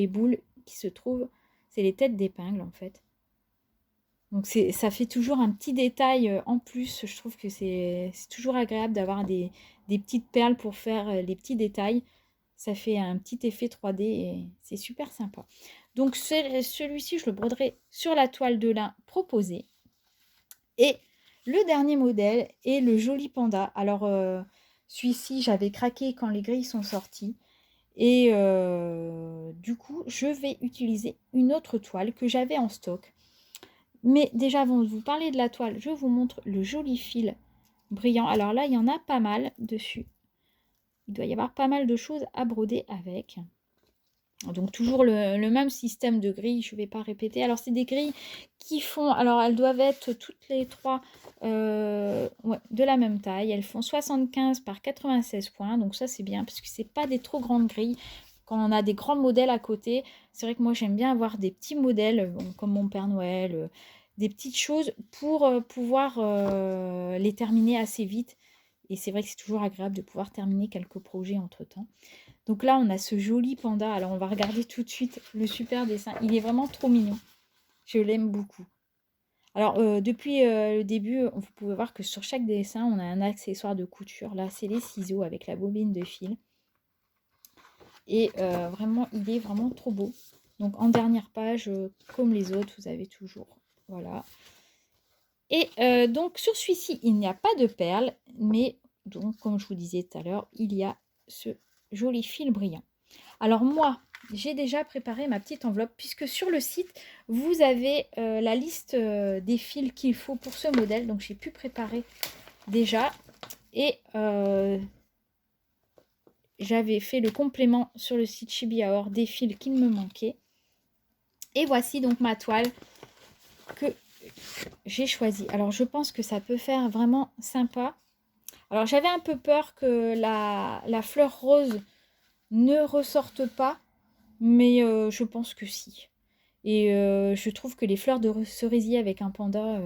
boules qui se trouvent, c'est les têtes d'épingle en fait. Donc ça fait toujours un petit détail en plus. Je trouve que c'est toujours agréable d'avoir des petites perles pour faire les petits détails. Ça fait un petit effet 3D et c'est super sympa. Donc celui-ci, je le broderai sur la toile de lin proposée. Et le dernier modèle est le joli panda. Alors celui-ci, j'avais craqué quand les grilles sont sorties. Et du coup, je vais utiliser une autre toile que j'avais en stock. Mais déjà, avant de vous parler de la toile, je vous montre le joli fil brillant. Alors là, il y en a pas mal dessus. Il doit y avoir pas mal de choses à broder avec. Donc toujours le même système de grilles, je ne vais pas répéter. Alors c'est des grilles qui font, alors elles doivent être toutes les trois ouais, de la même taille. Elles font 75 par 96 points, donc ça c'est bien parce que c'est pas des trop grandes grilles. Quand on a des grands modèles à côté, c'est vrai que moi j'aime bien avoir des petits modèles, bon, comme mon Père Noël, des petites choses pour pouvoir les terminer assez vite. Et c'est vrai que c'est toujours agréable de pouvoir terminer quelques projets entre temps. Donc là, on a ce joli panda. Alors, on va regarder tout de suite le super dessin. Il est vraiment trop mignon. Je l'aime beaucoup. Alors, depuis le début, vous pouvez voir que sur chaque dessin, on a un accessoire de couture. Là, c'est les ciseaux avec la bobine de fil. Et vraiment, il est vraiment trop beau. Donc, en dernière page, comme les autres, vous avez toujours. Voilà. Et donc, sur celui-ci, il n'y a pas de perles. Mais, donc, comme je vous disais tout à l'heure, il y a ce joli fil brillant. Alors moi, j'ai déjà préparé ma petite enveloppe puisque sur le site, vous avez la liste des fils qu'il faut pour ce modèle. Donc j'ai pu préparer déjà et j'avais fait le complément sur le site Chibi-Aor des fils qu'il me manquait. Et voici donc ma toile que j'ai choisie. Alors je pense que ça peut faire vraiment sympa. Alors j'avais un peu peur que la fleur rose ne ressorte pas. Mais je pense que si. Et je trouve que les fleurs de cerisier avec un panda,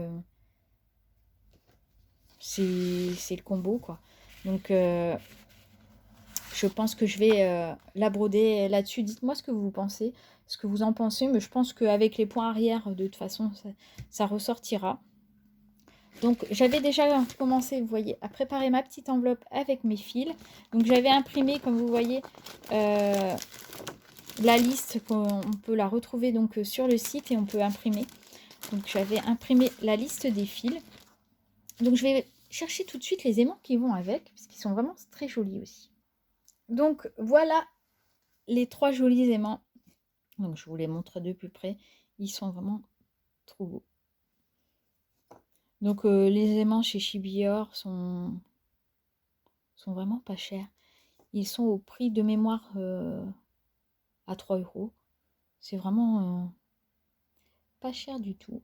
c'est le combo, quoi. Donc, je pense que je vais la broder là-dessus. Dites-moi ce que vous pensez, ce que vous en pensez. Mais je pense qu'avec les points arrière, de toute façon, ça ressortira. Donc, j'avais déjà commencé, vous voyez, à préparer ma petite enveloppe avec mes fils. Donc, j'avais imprimé, comme vous voyez, la liste, on peut la retrouver donc sur le site et on peut imprimer. Donc j'avais imprimé la liste des fils. Donc je vais chercher tout de suite les aimants qui vont avec, parce qu'ils sont vraiment très jolis aussi. Donc voilà les 3 jolis aimants. Donc je vous les montre de plus près. Ils sont vraiment trop beaux. Donc les aimants chez Chibi-Aor sont vraiment pas chers. Ils sont au prix de mémoire à 3 €. C'est vraiment pas cher du tout.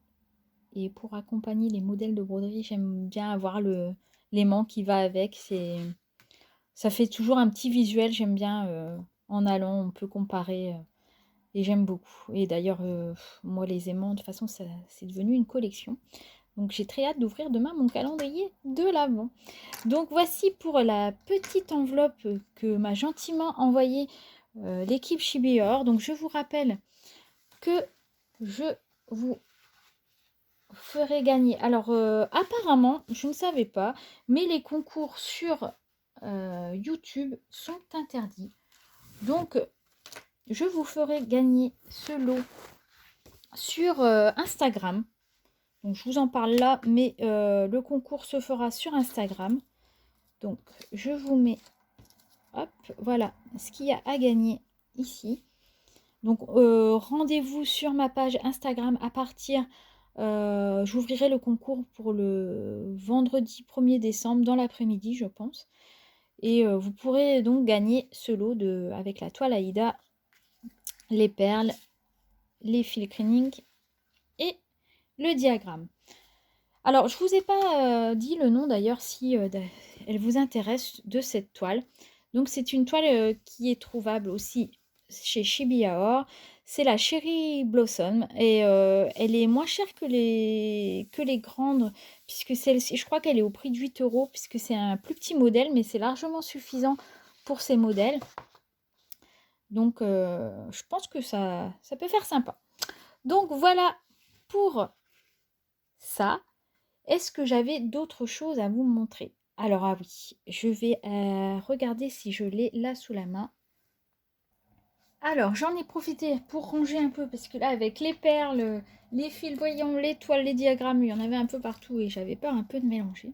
Et pour accompagner les modèles de broderie, j'aime bien avoir l'aimant qui va avec. Ça fait toujours un petit visuel, j'aime bien. En allant, on peut comparer. Et j'aime beaucoup. Et d'ailleurs, moi, les aimants, de toute façon, c'est devenu une collection. Donc, j'ai très hâte d'ouvrir demain mon calendrier de l'Avent. Donc, voici pour la petite enveloppe que m'a gentiment envoyée l'équipe Chibi-Aor. Donc, je vous rappelle que je vous ferai gagner. Alors, apparemment, je ne savais pas, mais les concours sur YouTube sont interdits. Donc, je vous ferai gagner ce lot sur Instagram. Donc, je vous en parle là, mais le concours se fera sur Instagram. Donc, je vous mets, hop, voilà ce qu'il y a à gagner ici. Donc, rendez-vous sur ma page Instagram à partir... j'ouvrirai le concours pour le vendredi 1er décembre dans l'après-midi, je pense. Et vous pourrez donc gagner ce lot avec la toile Aïda, les perles, les fils Krining et le diagramme. Alors, je ne vous ai pas dit le nom d'ailleurs si elle vous intéresse de cette toile. Donc, c'est une toile qui est trouvable aussi chez Shibuya. C'est la Cherry Blossom et elle est moins chère que les grandes, puisque celle-ci, je crois qu'elle est au prix de 8 € puisque c'est un plus petit modèle, mais c'est largement suffisant pour ces modèles. Donc, je pense que ça peut faire sympa. Donc, voilà pour ça. Est-ce que j'avais d'autres choses à vous montrer? Alors, ah oui, je vais regarder si je l'ai là sous la main. Alors, j'en ai profité pour ranger un peu, parce que là, avec les perles, les fils voyants, les toiles, les diagrammes, il y en avait un peu partout et j'avais peur un peu de mélanger.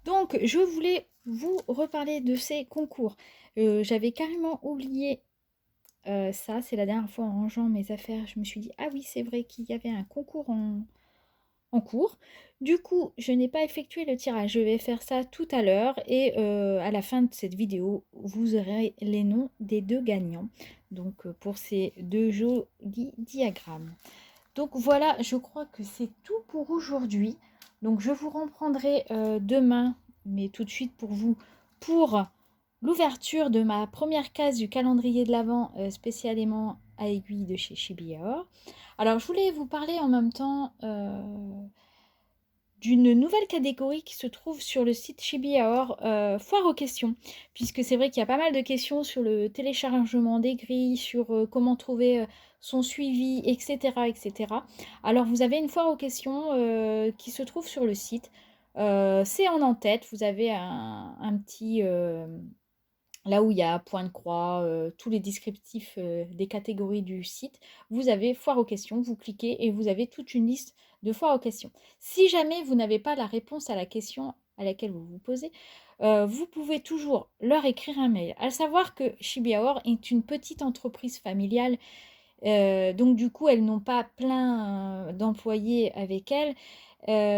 Donc, je voulais vous reparler de ces concours. J'avais carrément oublié ça. C'est la dernière fois en rangeant mes affaires, je me suis dit, ah oui, c'est vrai qu'il y avait un concours en cours. Du coup, je n'ai pas effectué le tirage. Je vais faire ça tout à l'heure et à la fin de cette vidéo, vous aurez les noms des 2 gagnants. Donc, pour ces 2 jolis diagrammes. Donc voilà, je crois que c'est tout pour aujourd'hui. Donc je vous reprendrai demain, mais tout de suite pour vous, pour l'ouverture de ma première case du calendrier de l'Avent spécialement à aiguille de chez Shibuya. Alors je voulais vous parler en même temps d'une nouvelle catégorie qui se trouve sur le site Shibuya, foire aux questions, puisque c'est vrai qu'il y a pas mal de questions sur le téléchargement des grilles, sur comment trouver son suivi, etc., etc. Alors vous avez une foire aux questions qui se trouve sur le site. C'est en en-tête, vous avez un petit... là où il y a point de croix, tous les descriptifs des catégories du site, vous avez foire aux questions, vous cliquez et vous avez toute une liste de foires aux questions. Si jamais vous n'avez pas la réponse à la question à laquelle vous vous posez, vous pouvez toujours leur écrire un mail. À savoir que Shibuya est une petite entreprise familiale, donc du coup, elles n'ont pas plein d'employés avec elles.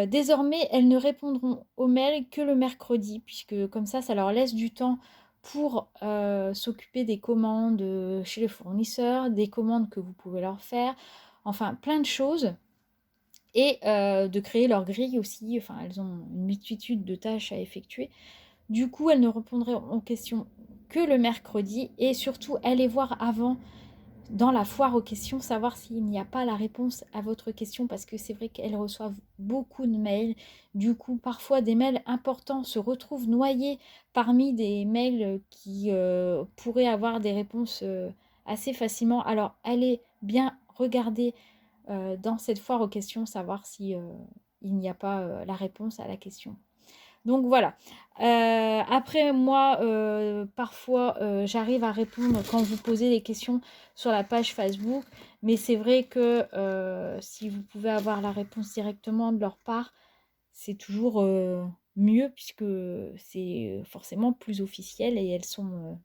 Désormais, elles ne répondront aux mails que le mercredi, puisque comme ça leur laisse du temps pour s'occuper des commandes chez le fournisseur, des commandes que vous pouvez leur faire, enfin plein de choses. Et de créer leur grille aussi, enfin elles ont une multitude de tâches à effectuer. Du coup, elles ne répondraient aux questions que le mercredi et surtout allez voir avant dans la foire aux questions, savoir s'il n'y a pas la réponse à votre question, parce que c'est vrai qu'elles reçoivent beaucoup de mails. Du coup, parfois des mails importants se retrouvent noyés parmi des mails qui pourraient avoir des réponses assez facilement. Alors, allez bien regarder dans cette foire aux questions, savoir si il n'y a pas la réponse à la question. Donc voilà. Après moi, parfois, j'arrive à répondre quand vous posez des questions sur la page Facebook. Mais c'est vrai que si vous pouvez avoir la réponse directement de leur part, c'est toujours mieux puisque c'est forcément plus officiel et elles sont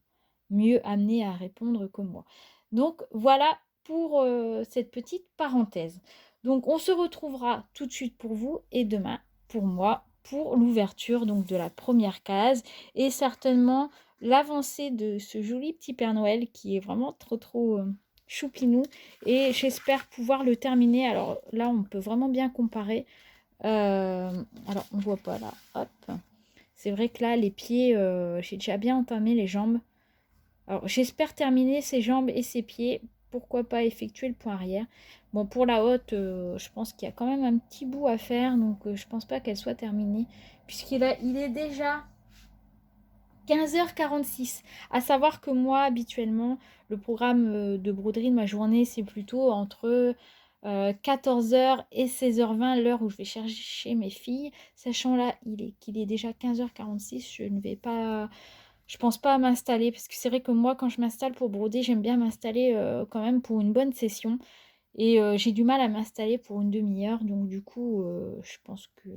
mieux amenées à répondre que moi. Donc voilà pour cette petite parenthèse. Donc on se retrouvera tout de suite pour vous et demain pour moi pour l'ouverture donc de la première case et certainement l'avancée de ce joli petit Père Noël qui est vraiment trop choupinou et j'espère pouvoir le terminer. Alors là on peut vraiment bien comparer. Alors on voit pas là, hop. C'est vrai que là les pieds, j'ai déjà bien entamé les jambes. Alors j'espère terminer ses jambes et ses pieds. Pourquoi pas effectuer le point arrière. Bon, pour la haute, je pense qu'il y a quand même un petit bout à faire. Donc je pense pas qu'elle soit terminée. Il est déjà 15h46. À savoir que moi, habituellement, le programme de broderie de ma journée, c'est plutôt entre 14h et 16h20, l'heure où je vais chercher mes filles. Sachant là qu'il est déjà 15h46, je pense pas à m'installer parce que c'est vrai que moi quand je m'installe pour broder, j'aime bien m'installer quand même pour une bonne session et j'ai du mal à m'installer pour une demi-heure, donc du coup je pense que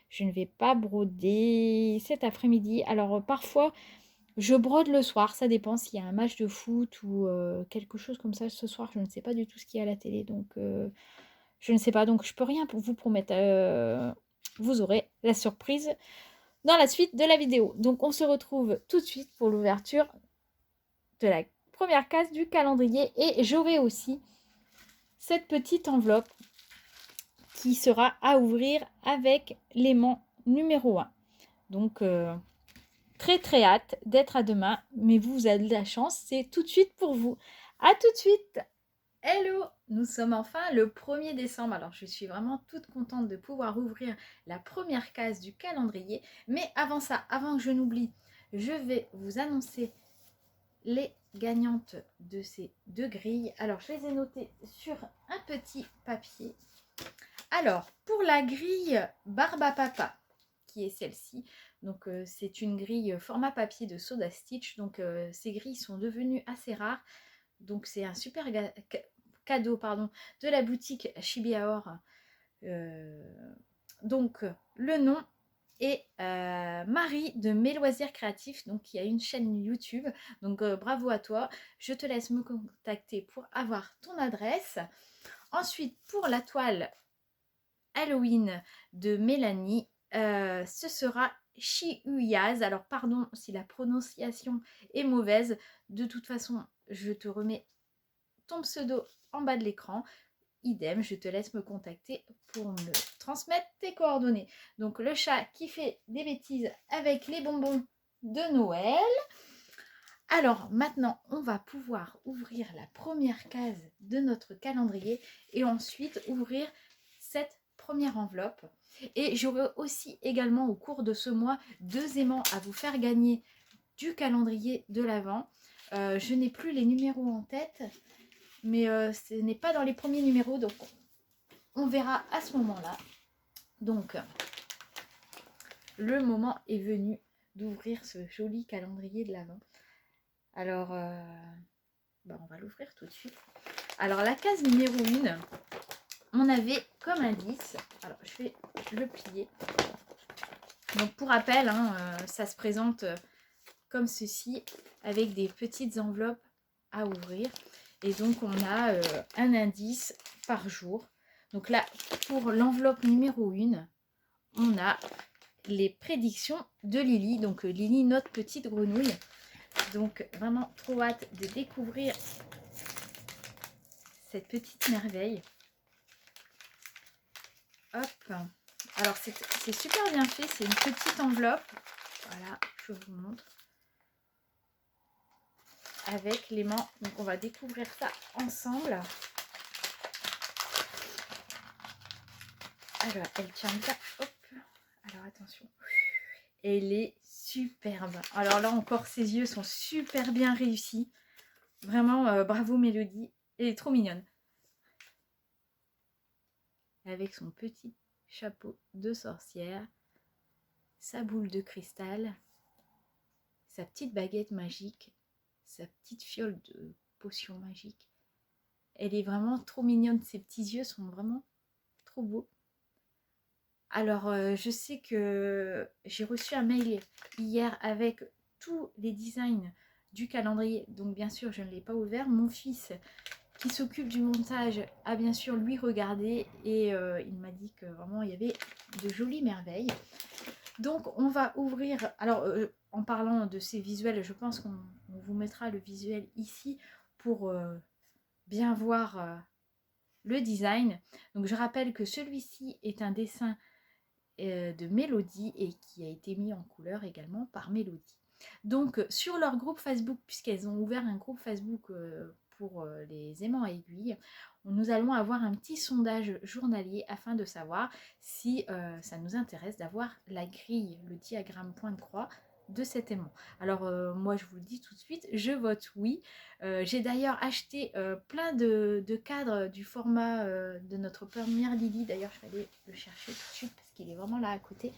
je ne vais pas broder cet après-midi. Alors parfois je brode le soir, ça dépend s'il y a un match de foot ou quelque chose comme ça ce soir. Je ne sais pas du tout ce qu'il y a à la télé, donc je ne sais pas, donc je peux rien pour vous promettre. Vous aurez la surprise dans la suite de la vidéo. Donc on se retrouve tout de suite pour l'ouverture de la première case du calendrier et j'aurai aussi cette petite enveloppe qui sera à ouvrir avec l'aimant numéro 1. Donc très très hâte d'être à demain. Mais vous avez de la chance, c'est tout de suite pour vous. À tout de suite. Hello! Nous sommes enfin le 1er décembre. Alors je suis vraiment toute contente de pouvoir ouvrir la première case du calendrier. Mais avant ça, avant que je n'oublie, je vais vous annoncer les gagnantes de ces 2 grilles. Alors je les ai notées sur un petit papier. Alors pour la grille Barba Papa, qui est celle-ci, donc c'est une grille format papier de Soda Stitch. Donc ces grilles sont devenues assez rares. Donc c'est un super cadeau de la boutique Shibiaor. Donc le nom est Marie de Mes Loisirs Créatifs, donc qui a une chaîne YouTube. Donc bravo à toi. Je te laisse me contacter pour avoir ton adresse. Ensuite, pour la toile Halloween de Mélanie, ce sera Chiuyaz. Alors pardon si la prononciation est mauvaise. De toute façon, je te remets ton pseudo en bas de l'écran. Idem, je te laisse me contacter pour me transmettre tes coordonnées. Donc le chat qui fait des bêtises avec les bonbons de Noël. Alors maintenant, on va pouvoir ouvrir la première case de notre calendrier et ensuite ouvrir cette première enveloppe. Et j'aurai aussi également au cours de ce mois 2 aimants à vous faire gagner du calendrier de l'Avent. Je n'ai plus les numéros en tête, mais ce n'est pas dans les premiers numéros, donc on verra à ce moment-là. Donc, le moment est venu d'ouvrir ce joli calendrier de l'Avent. Alors, on va l'ouvrir tout de suite. Alors, la case numéro 1, on avait comme indice, alors je vais le plier. Donc, pour rappel, ça se présente comme ceci, avec des petites enveloppes à ouvrir. Et donc, on a un indice par jour. Donc là, pour l'enveloppe numéro 1, on a les prédictions de Lily. Donc Lily, notre petite grenouille. Donc vraiment trop hâte de découvrir cette petite merveille. Hop. Alors c'est super bien fait. C'est une petite enveloppe. Voilà, je vous montre. Avec l'aimant. Donc on va découvrir ça ensemble. Alors elle tient bien. Hop. Alors attention. Elle est superbe. Alors là encore, ses yeux sont super bien réussis. Vraiment, bravo Mélodie. Elle est trop mignonne. Avec son petit chapeau de sorcière, sa boule de cristal, sa petite baguette magique, sa petite fiole de potion magique. Elle est vraiment trop mignonne. Ses petits yeux sont vraiment trop beaux. Alors, je sais que j'ai reçu un mail hier avec tous les designs du calendrier. Donc, bien sûr, je ne l'ai pas ouvert. Mon fils, qui s'occupe du montage, a bien sûr lui regardé. Et il m'a dit que vraiment, il y avait de jolies merveilles. Donc, on va ouvrir... Alors, en parlant de ces visuels, je pense qu'on vous mettra le visuel ici pour bien voir le design. Donc, je rappelle que celui-ci est un dessin de Mélodie et qui a été mis en couleur également par Mélodie. Donc sur leur groupe Facebook, puisqu'elles ont ouvert un groupe Facebook pour les aimants à aiguilles, nous allons avoir un petit sondage journalier afin de savoir si ça nous intéresse d'avoir la grille, le diagramme point de croix de cet aimant. Alors moi je vous le dis tout de suite, je vote oui. J'ai d'ailleurs acheté plein de cadres du format de notre première Lily. D'ailleurs je vais aller le chercher tout de suite parce qu'il est vraiment là à côté.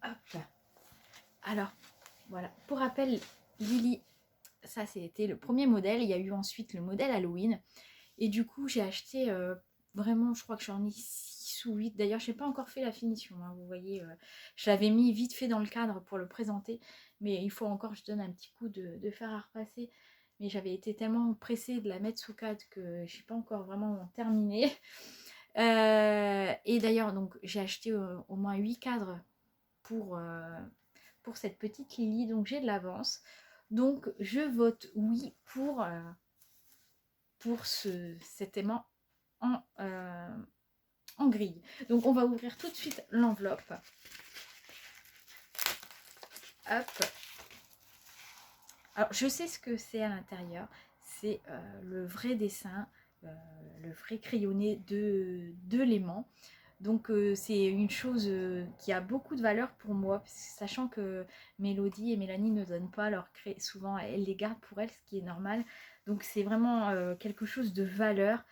Hop. Alors voilà, pour rappel, Lily, ça c'était le premier modèle. Il y a eu ensuite le modèle Halloween. Et du coup j'ai acheté vraiment, je crois que j'en ai 6 ou 8. D'ailleurs je n'ai pas encore fait la finition, hein, vous voyez, je l'avais mis vite fait dans le cadre pour le présenter. Mais il faut encore que je donne un petit coup de fer à repasser. Mais j'avais été tellement pressée de la mettre sous cadre que je n'ai pas encore vraiment terminé. Et d'ailleurs, donc j'ai acheté au moins 8 cadres pour cette petite Lily. Donc j'ai de l'avance. Donc je vote oui pour cet aimant en grille. Donc on va ouvrir tout de suite l'enveloppe. hop. Alors, je sais ce que c'est à l'intérieur. C'est le vrai dessin, le vrai crayonné de l'aimant. Donc c'est une chose qui a beaucoup de valeur pour moi, sachant que Mélodie et Mélanie ne donnent pas leur craie, souvent elles les gardent pour elles, ce qui est normal. Donc c'est vraiment quelque chose de valeur.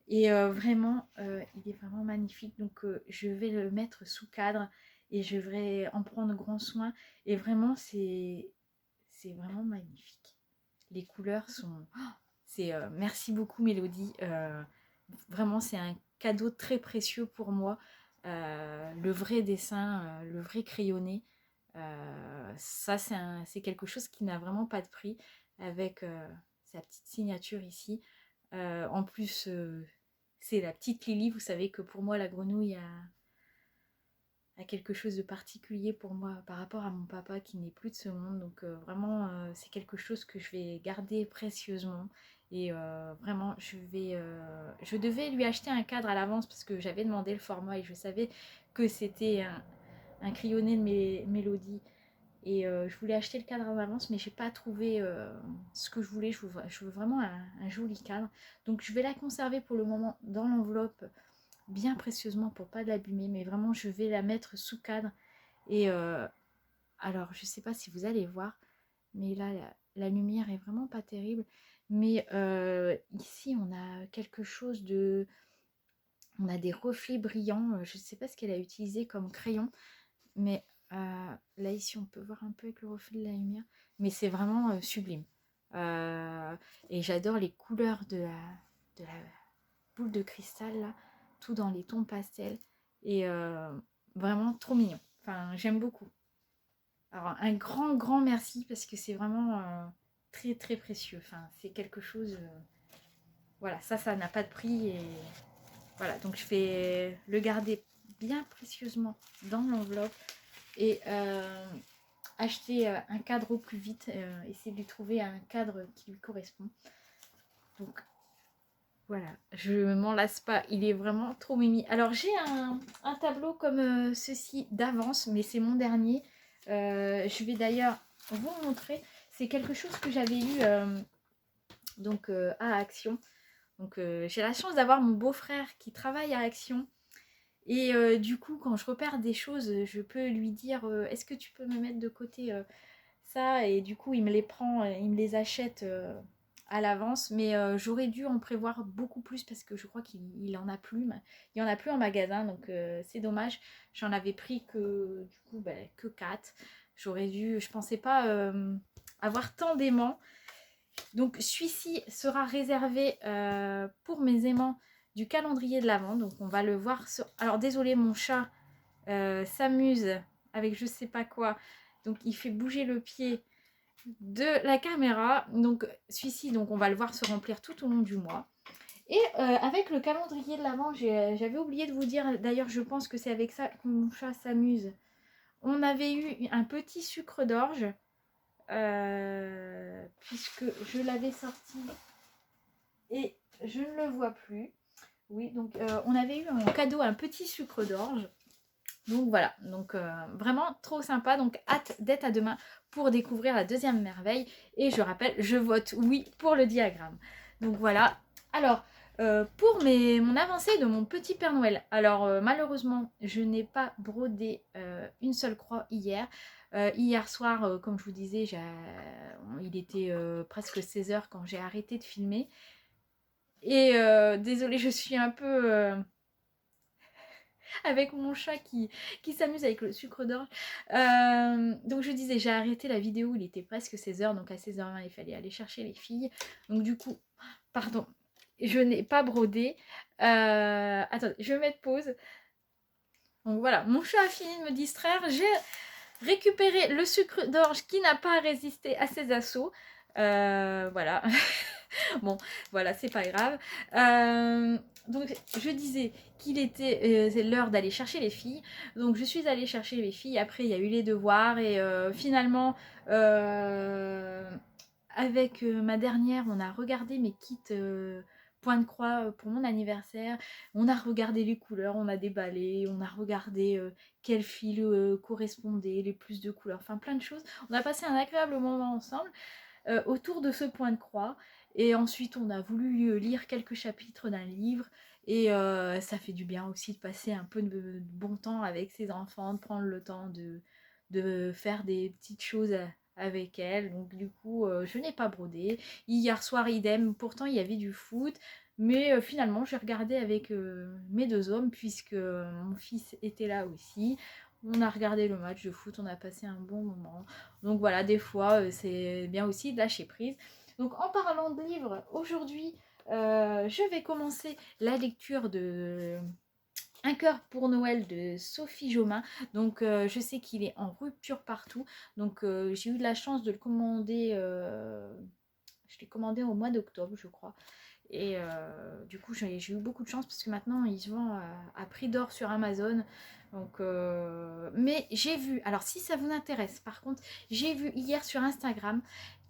Et vraiment, il est vraiment magnifique. Donc je vais le mettre sous cadre et je vais en prendre grand soin. Et vraiment, c'est vraiment magnifique. Les couleurs sont... c'est merci beaucoup Mélodie. Vraiment, c'est un cadeau très précieux pour moi. Le vrai dessin, le vrai crayonné, ça c'est quelque chose qui n'a vraiment pas de prix avec sa petite signature ici. En plus, c'est la petite Lily. Vous savez que pour moi, la grenouille a quelque chose de particulier pour moi par rapport à mon papa qui n'est plus de ce monde. Donc vraiment, c'est quelque chose que je vais garder précieusement. Et vraiment, je devais lui acheter un cadre à l'avance parce que j'avais demandé le format et je savais que c'était un crayonné de mes mélodies. Et je voulais acheter le cadre à l'avance, mais j'ai pas trouvé ce que je voulais. Je veux vraiment un joli cadre. Donc je vais la conserver pour le moment dans l'enveloppe bien précieusement pour pas l'abîmer, mais vraiment je vais la mettre sous cadre. Et alors je sais pas si vous allez voir, mais là la lumière est vraiment pas terrible. Mais ici on a quelque chose de... On a des reflets brillants, je sais pas ce qu'elle a utilisé comme crayon, mais là ici on peut voir un peu avec le reflet de la lumière, mais c'est vraiment sublime. Et j'adore les couleurs de la boule de cristal là, tout dans les tons pastels, et vraiment trop mignon. Enfin, j'aime beaucoup. Alors un grand merci parce que c'est vraiment très très précieux. Enfin, c'est quelque chose. Voilà, ça n'a pas de prix et voilà. Donc je vais le garder bien précieusement dans l'enveloppe et acheter un cadre au plus vite. Essayer de lui trouver un cadre qui lui correspond. Donc voilà, je m'en lasse pas, il est vraiment trop mimi. Alors j'ai un tableau comme ceci d'avance, mais c'est mon dernier. Je vais d'ailleurs vous montrer. C'est quelque chose que j'avais eu donc à Action. Donc j'ai la chance d'avoir mon beau-frère qui travaille à Action. Et du coup, quand je repère des choses, je peux lui dire est-ce que tu peux me mettre de côté ça? Et du coup, il me les prend, il me les achète à l'avance, mais j'aurais dû en prévoir beaucoup plus parce que je crois qu'il en a plus, il y en a plus en magasin, donc c'est dommage. J'en avais pris que du coup que 4. J'aurais dû, je pensais pas avoir tant d'aimants. Donc celui-ci sera réservé pour mes aimants du calendrier de l'Avent. Donc on va le voir sur... Alors désolé, mon chat s'amuse avec je sais pas quoi, donc il fait bouger le pied de la caméra. Donc celui-ci, donc on va le voir se remplir tout au long du mois. Et avec le calendrier de l'Avent, j'avais oublié de vous dire, d'ailleurs je pense que c'est avec ça que mon chat s'amuse. On avait eu un petit sucre d'orge, puisque je l'avais sorti et je ne le vois plus. Oui, donc on avait eu en cadeau un petit sucre d'orge. Donc voilà, donc vraiment trop sympa. Donc hâte d'être à demain pour découvrir la deuxième merveille. Et je rappelle, je vote oui pour le diagramme. Donc voilà. Alors, pour mon avancée de mon petit Père Noël. Alors malheureusement, je n'ai pas brodé une seule croix hier. Hier soir, comme je vous disais, il était presque 16 h quand j'ai arrêté de filmer. Et désolée, je suis un peu... avec mon chat qui s'amuse avec le sucre d'orge. Donc je disais, j'ai arrêté la vidéo, il était presque 16 h, donc à 16 h 20 il fallait aller chercher les filles. Donc du coup, pardon, je n'ai pas brodé. Attendez, je vais mettre pause. Donc voilà, mon chat a fini de me distraire. J'ai récupéré le sucre d'orge qui n'a pas résisté à ses assauts. Voilà. Bon, voilà, c'est pas grave. Donc, je disais qu'il était c'est l'heure d'aller chercher les filles. Donc, je suis allée chercher les filles. Après, il y a eu les devoirs. Et finalement, avec ma dernière, on a regardé mes kits point de croix pour mon anniversaire. On a regardé les couleurs, on a déballé, on a regardé quel fil correspondait, les plus de couleurs, enfin plein de choses. On a passé un agréable moment ensemble autour de ce point de croix. Et ensuite, on a voulu lire quelques chapitres d'un livre. Et ça fait du bien aussi de passer un peu de bon temps avec ses enfants, de prendre le temps de faire des petites choses avec elles. Donc du coup, je n'ai pas brodé. Hier soir, idem. Pourtant, il y avait du foot. Mais finalement, j'ai regardé avec mes deux hommes puisque mon fils était là aussi. On a regardé le match de foot, on a passé un bon moment. Donc voilà, des fois, c'est bien aussi de lâcher prise. Donc en parlant de livres, aujourd'hui, je vais commencer la lecture de Un cœur pour Noël de Sophie Jomain. Donc je sais qu'il est en rupture partout. Donc j'ai eu de la chance de le commander. Je l'ai commandé au mois d'octobre, je crois. Et du coup, j'ai eu beaucoup de chance parce que maintenant, il se vend à prix d'or sur Amazon. Donc, mais j'ai vu, alors si ça vous intéresse, par contre, j'ai vu hier sur Instagram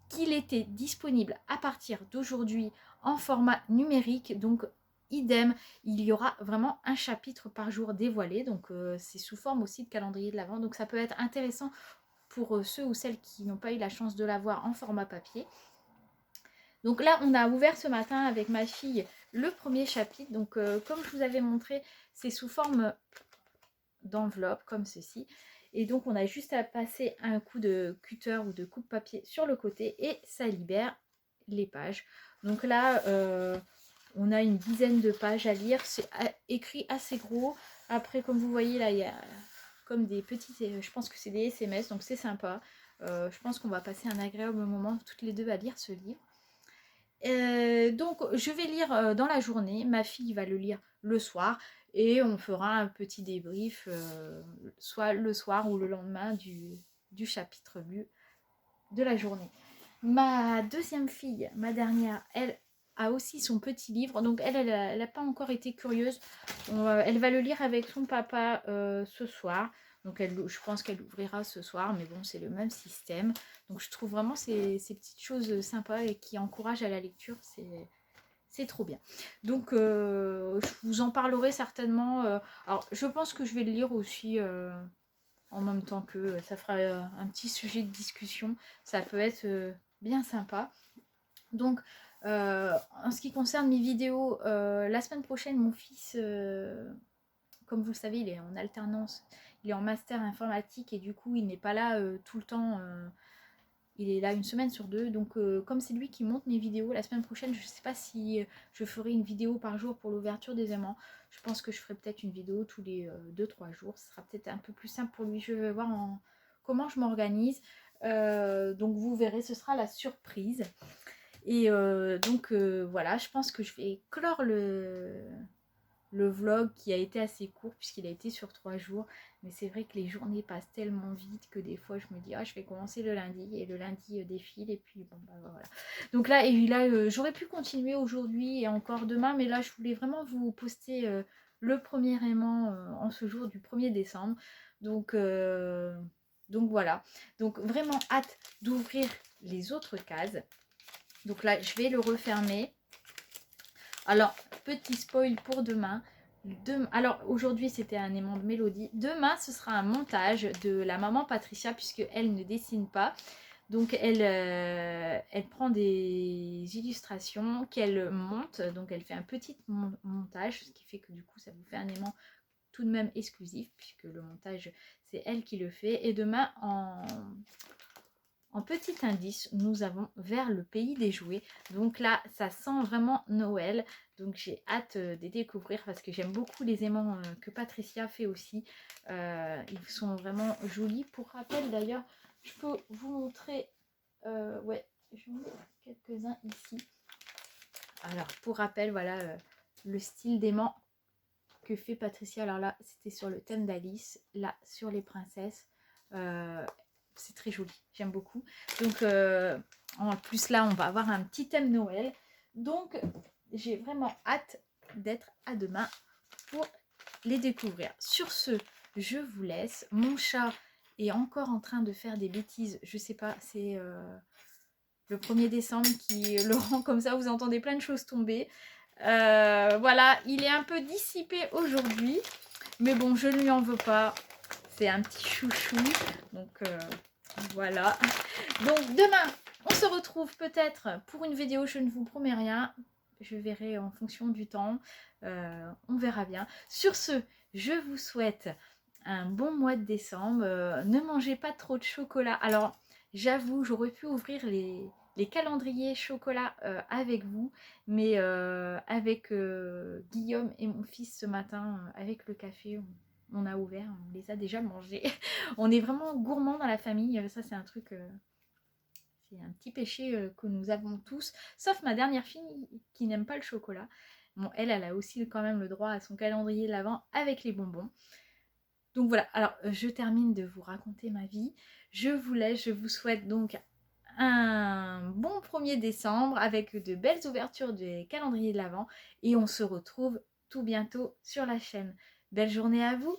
qu'il était disponible à partir d'aujourd'hui en format numérique. Donc, idem, il y aura vraiment un chapitre par jour dévoilé. Donc, c'est sous forme aussi de calendrier de l'Avent. Donc, ça peut être intéressant pour ceux ou celles qui n'ont pas eu la chance de l'avoir en format papier. Donc là, on a ouvert ce matin avec ma fille le premier chapitre. Donc comme je vous avais montré, c'est sous forme d'enveloppe comme ceci. Et donc on a juste à passer un coup de cutter ou de coupe-papier sur le côté et ça libère les pages. Donc là, on a une dizaine de pages à lire. C'est écrit assez gros. Après, comme vous voyez, là, il y a comme des petits, je pense que c'est des SMS, donc c'est sympa. Je pense qu'on va passer un agréable moment toutes les deux à lire ce livre. Donc je vais lire dans la journée, ma fille va le lire le soir et on fera un petit débrief soit le soir ou le lendemain du chapitre lu de la journée. Ma deuxième fille, ma dernière, elle a aussi son petit livre, donc elle n'a pas encore été curieuse. Elle va le lire avec son papa ce soir. Donc je pense qu'elle ouvrira ce soir, mais bon, c'est le même système. Donc je trouve vraiment ces petites choses sympas et qui encouragent à la lecture, c'est trop bien. Donc je vous en parlerai certainement. Alors je pense que je vais le lire aussi en même temps que ça fera un petit sujet de discussion. Ça peut être bien sympa. Donc en ce qui concerne mes vidéos, la semaine prochaine, mon fils, comme vous le savez, il est en alternance, il est en master informatique et du coup il n'est pas là tout le temps, il est là une semaine sur deux. Donc comme c'est lui qui monte mes vidéos, la semaine prochaine je ne sais pas si je ferai une vidéo par jour pour l'ouverture des aimants. Je pense que je ferai peut-être une vidéo tous les 2-3 jours, ce sera peut-être un peu plus simple pour lui. Je vais voir comment je m'organise. Donc vous verrez, ce sera la surprise. Et donc voilà, je pense que je vais clore le vlog qui a été assez court puisqu'il a été sur 3 jours. Mais c'est vrai que les journées passent tellement vite que des fois je me dis je vais commencer le lundi et le lundi défile et puis bon bah voilà. Donc là, j'aurais pu continuer aujourd'hui et encore demain, mais là je voulais vraiment vous poster le premier aimant en ce jour du 1er décembre. Donc voilà. Donc vraiment hâte d'ouvrir les autres cases. Donc là, je vais le refermer. Alors, petit spoil pour demain. Alors, aujourd'hui, c'était un aimant de Mélodie. Demain, ce sera un montage de la maman Patricia, puisqu'elle ne dessine pas. Donc, elle prend des illustrations qu'elle monte. Donc, elle fait un petit montage, ce qui fait que du coup, ça vous fait un aimant tout de même exclusif, puisque le montage, c'est elle qui le fait. Et demain, en petit indice, nous avons Vers le pays des jouets. Donc là, ça sent vraiment Noël. Donc j'ai hâte de découvrir parce que j'aime beaucoup les aimants que Patricia fait aussi. Ils sont vraiment jolis. Pour rappel d'ailleurs, je peux vous montrer... ouais, je vous montre quelques-uns ici. Alors pour rappel, voilà le style d'aimant que fait Patricia. Alors là, c'était sur le thème d'Alice. Là, sur les princesses. C'est très joli, j'aime beaucoup. Donc en plus là on va avoir un petit thème Noël, donc j'ai vraiment hâte d'être à demain pour les découvrir. Sur ce, je vous laisse. Mon chat est encore en train de faire des bêtises, je sais pas, c'est le 1er décembre qui le rend comme ça, vous entendez plein de choses tomber. Voilà, il est un peu dissipé aujourd'hui. Mais bon, je ne lui en veux pas. C'est un petit chouchou. Donc voilà. Donc demain, on se retrouve peut-être pour une vidéo. Je ne vous promets rien. Je verrai en fonction du temps. On verra bien. Sur ce, je vous souhaite un bon mois de décembre. Ne mangez pas trop de chocolat. Alors, j'avoue, j'aurais pu ouvrir les calendriers chocolat avec vous. Mais avec Guillaume et mon fils ce matin, avec le café, on a ouvert, on les a déjà mangés. On est vraiment gourmand dans la famille. Ça, c'est un truc, c'est un petit péché que nous avons tous. Sauf ma dernière fille qui n'aime pas le chocolat. Bon, elle a aussi quand même le droit à son calendrier de l'Avent avec les bonbons. Donc voilà, alors je termine de vous raconter ma vie. Je vous laisse, je vous souhaite donc un bon 1er décembre avec de belles ouvertures des calendriers de l'Avent et on se retrouve tout bientôt sur la chaîne. Belle journée à vous!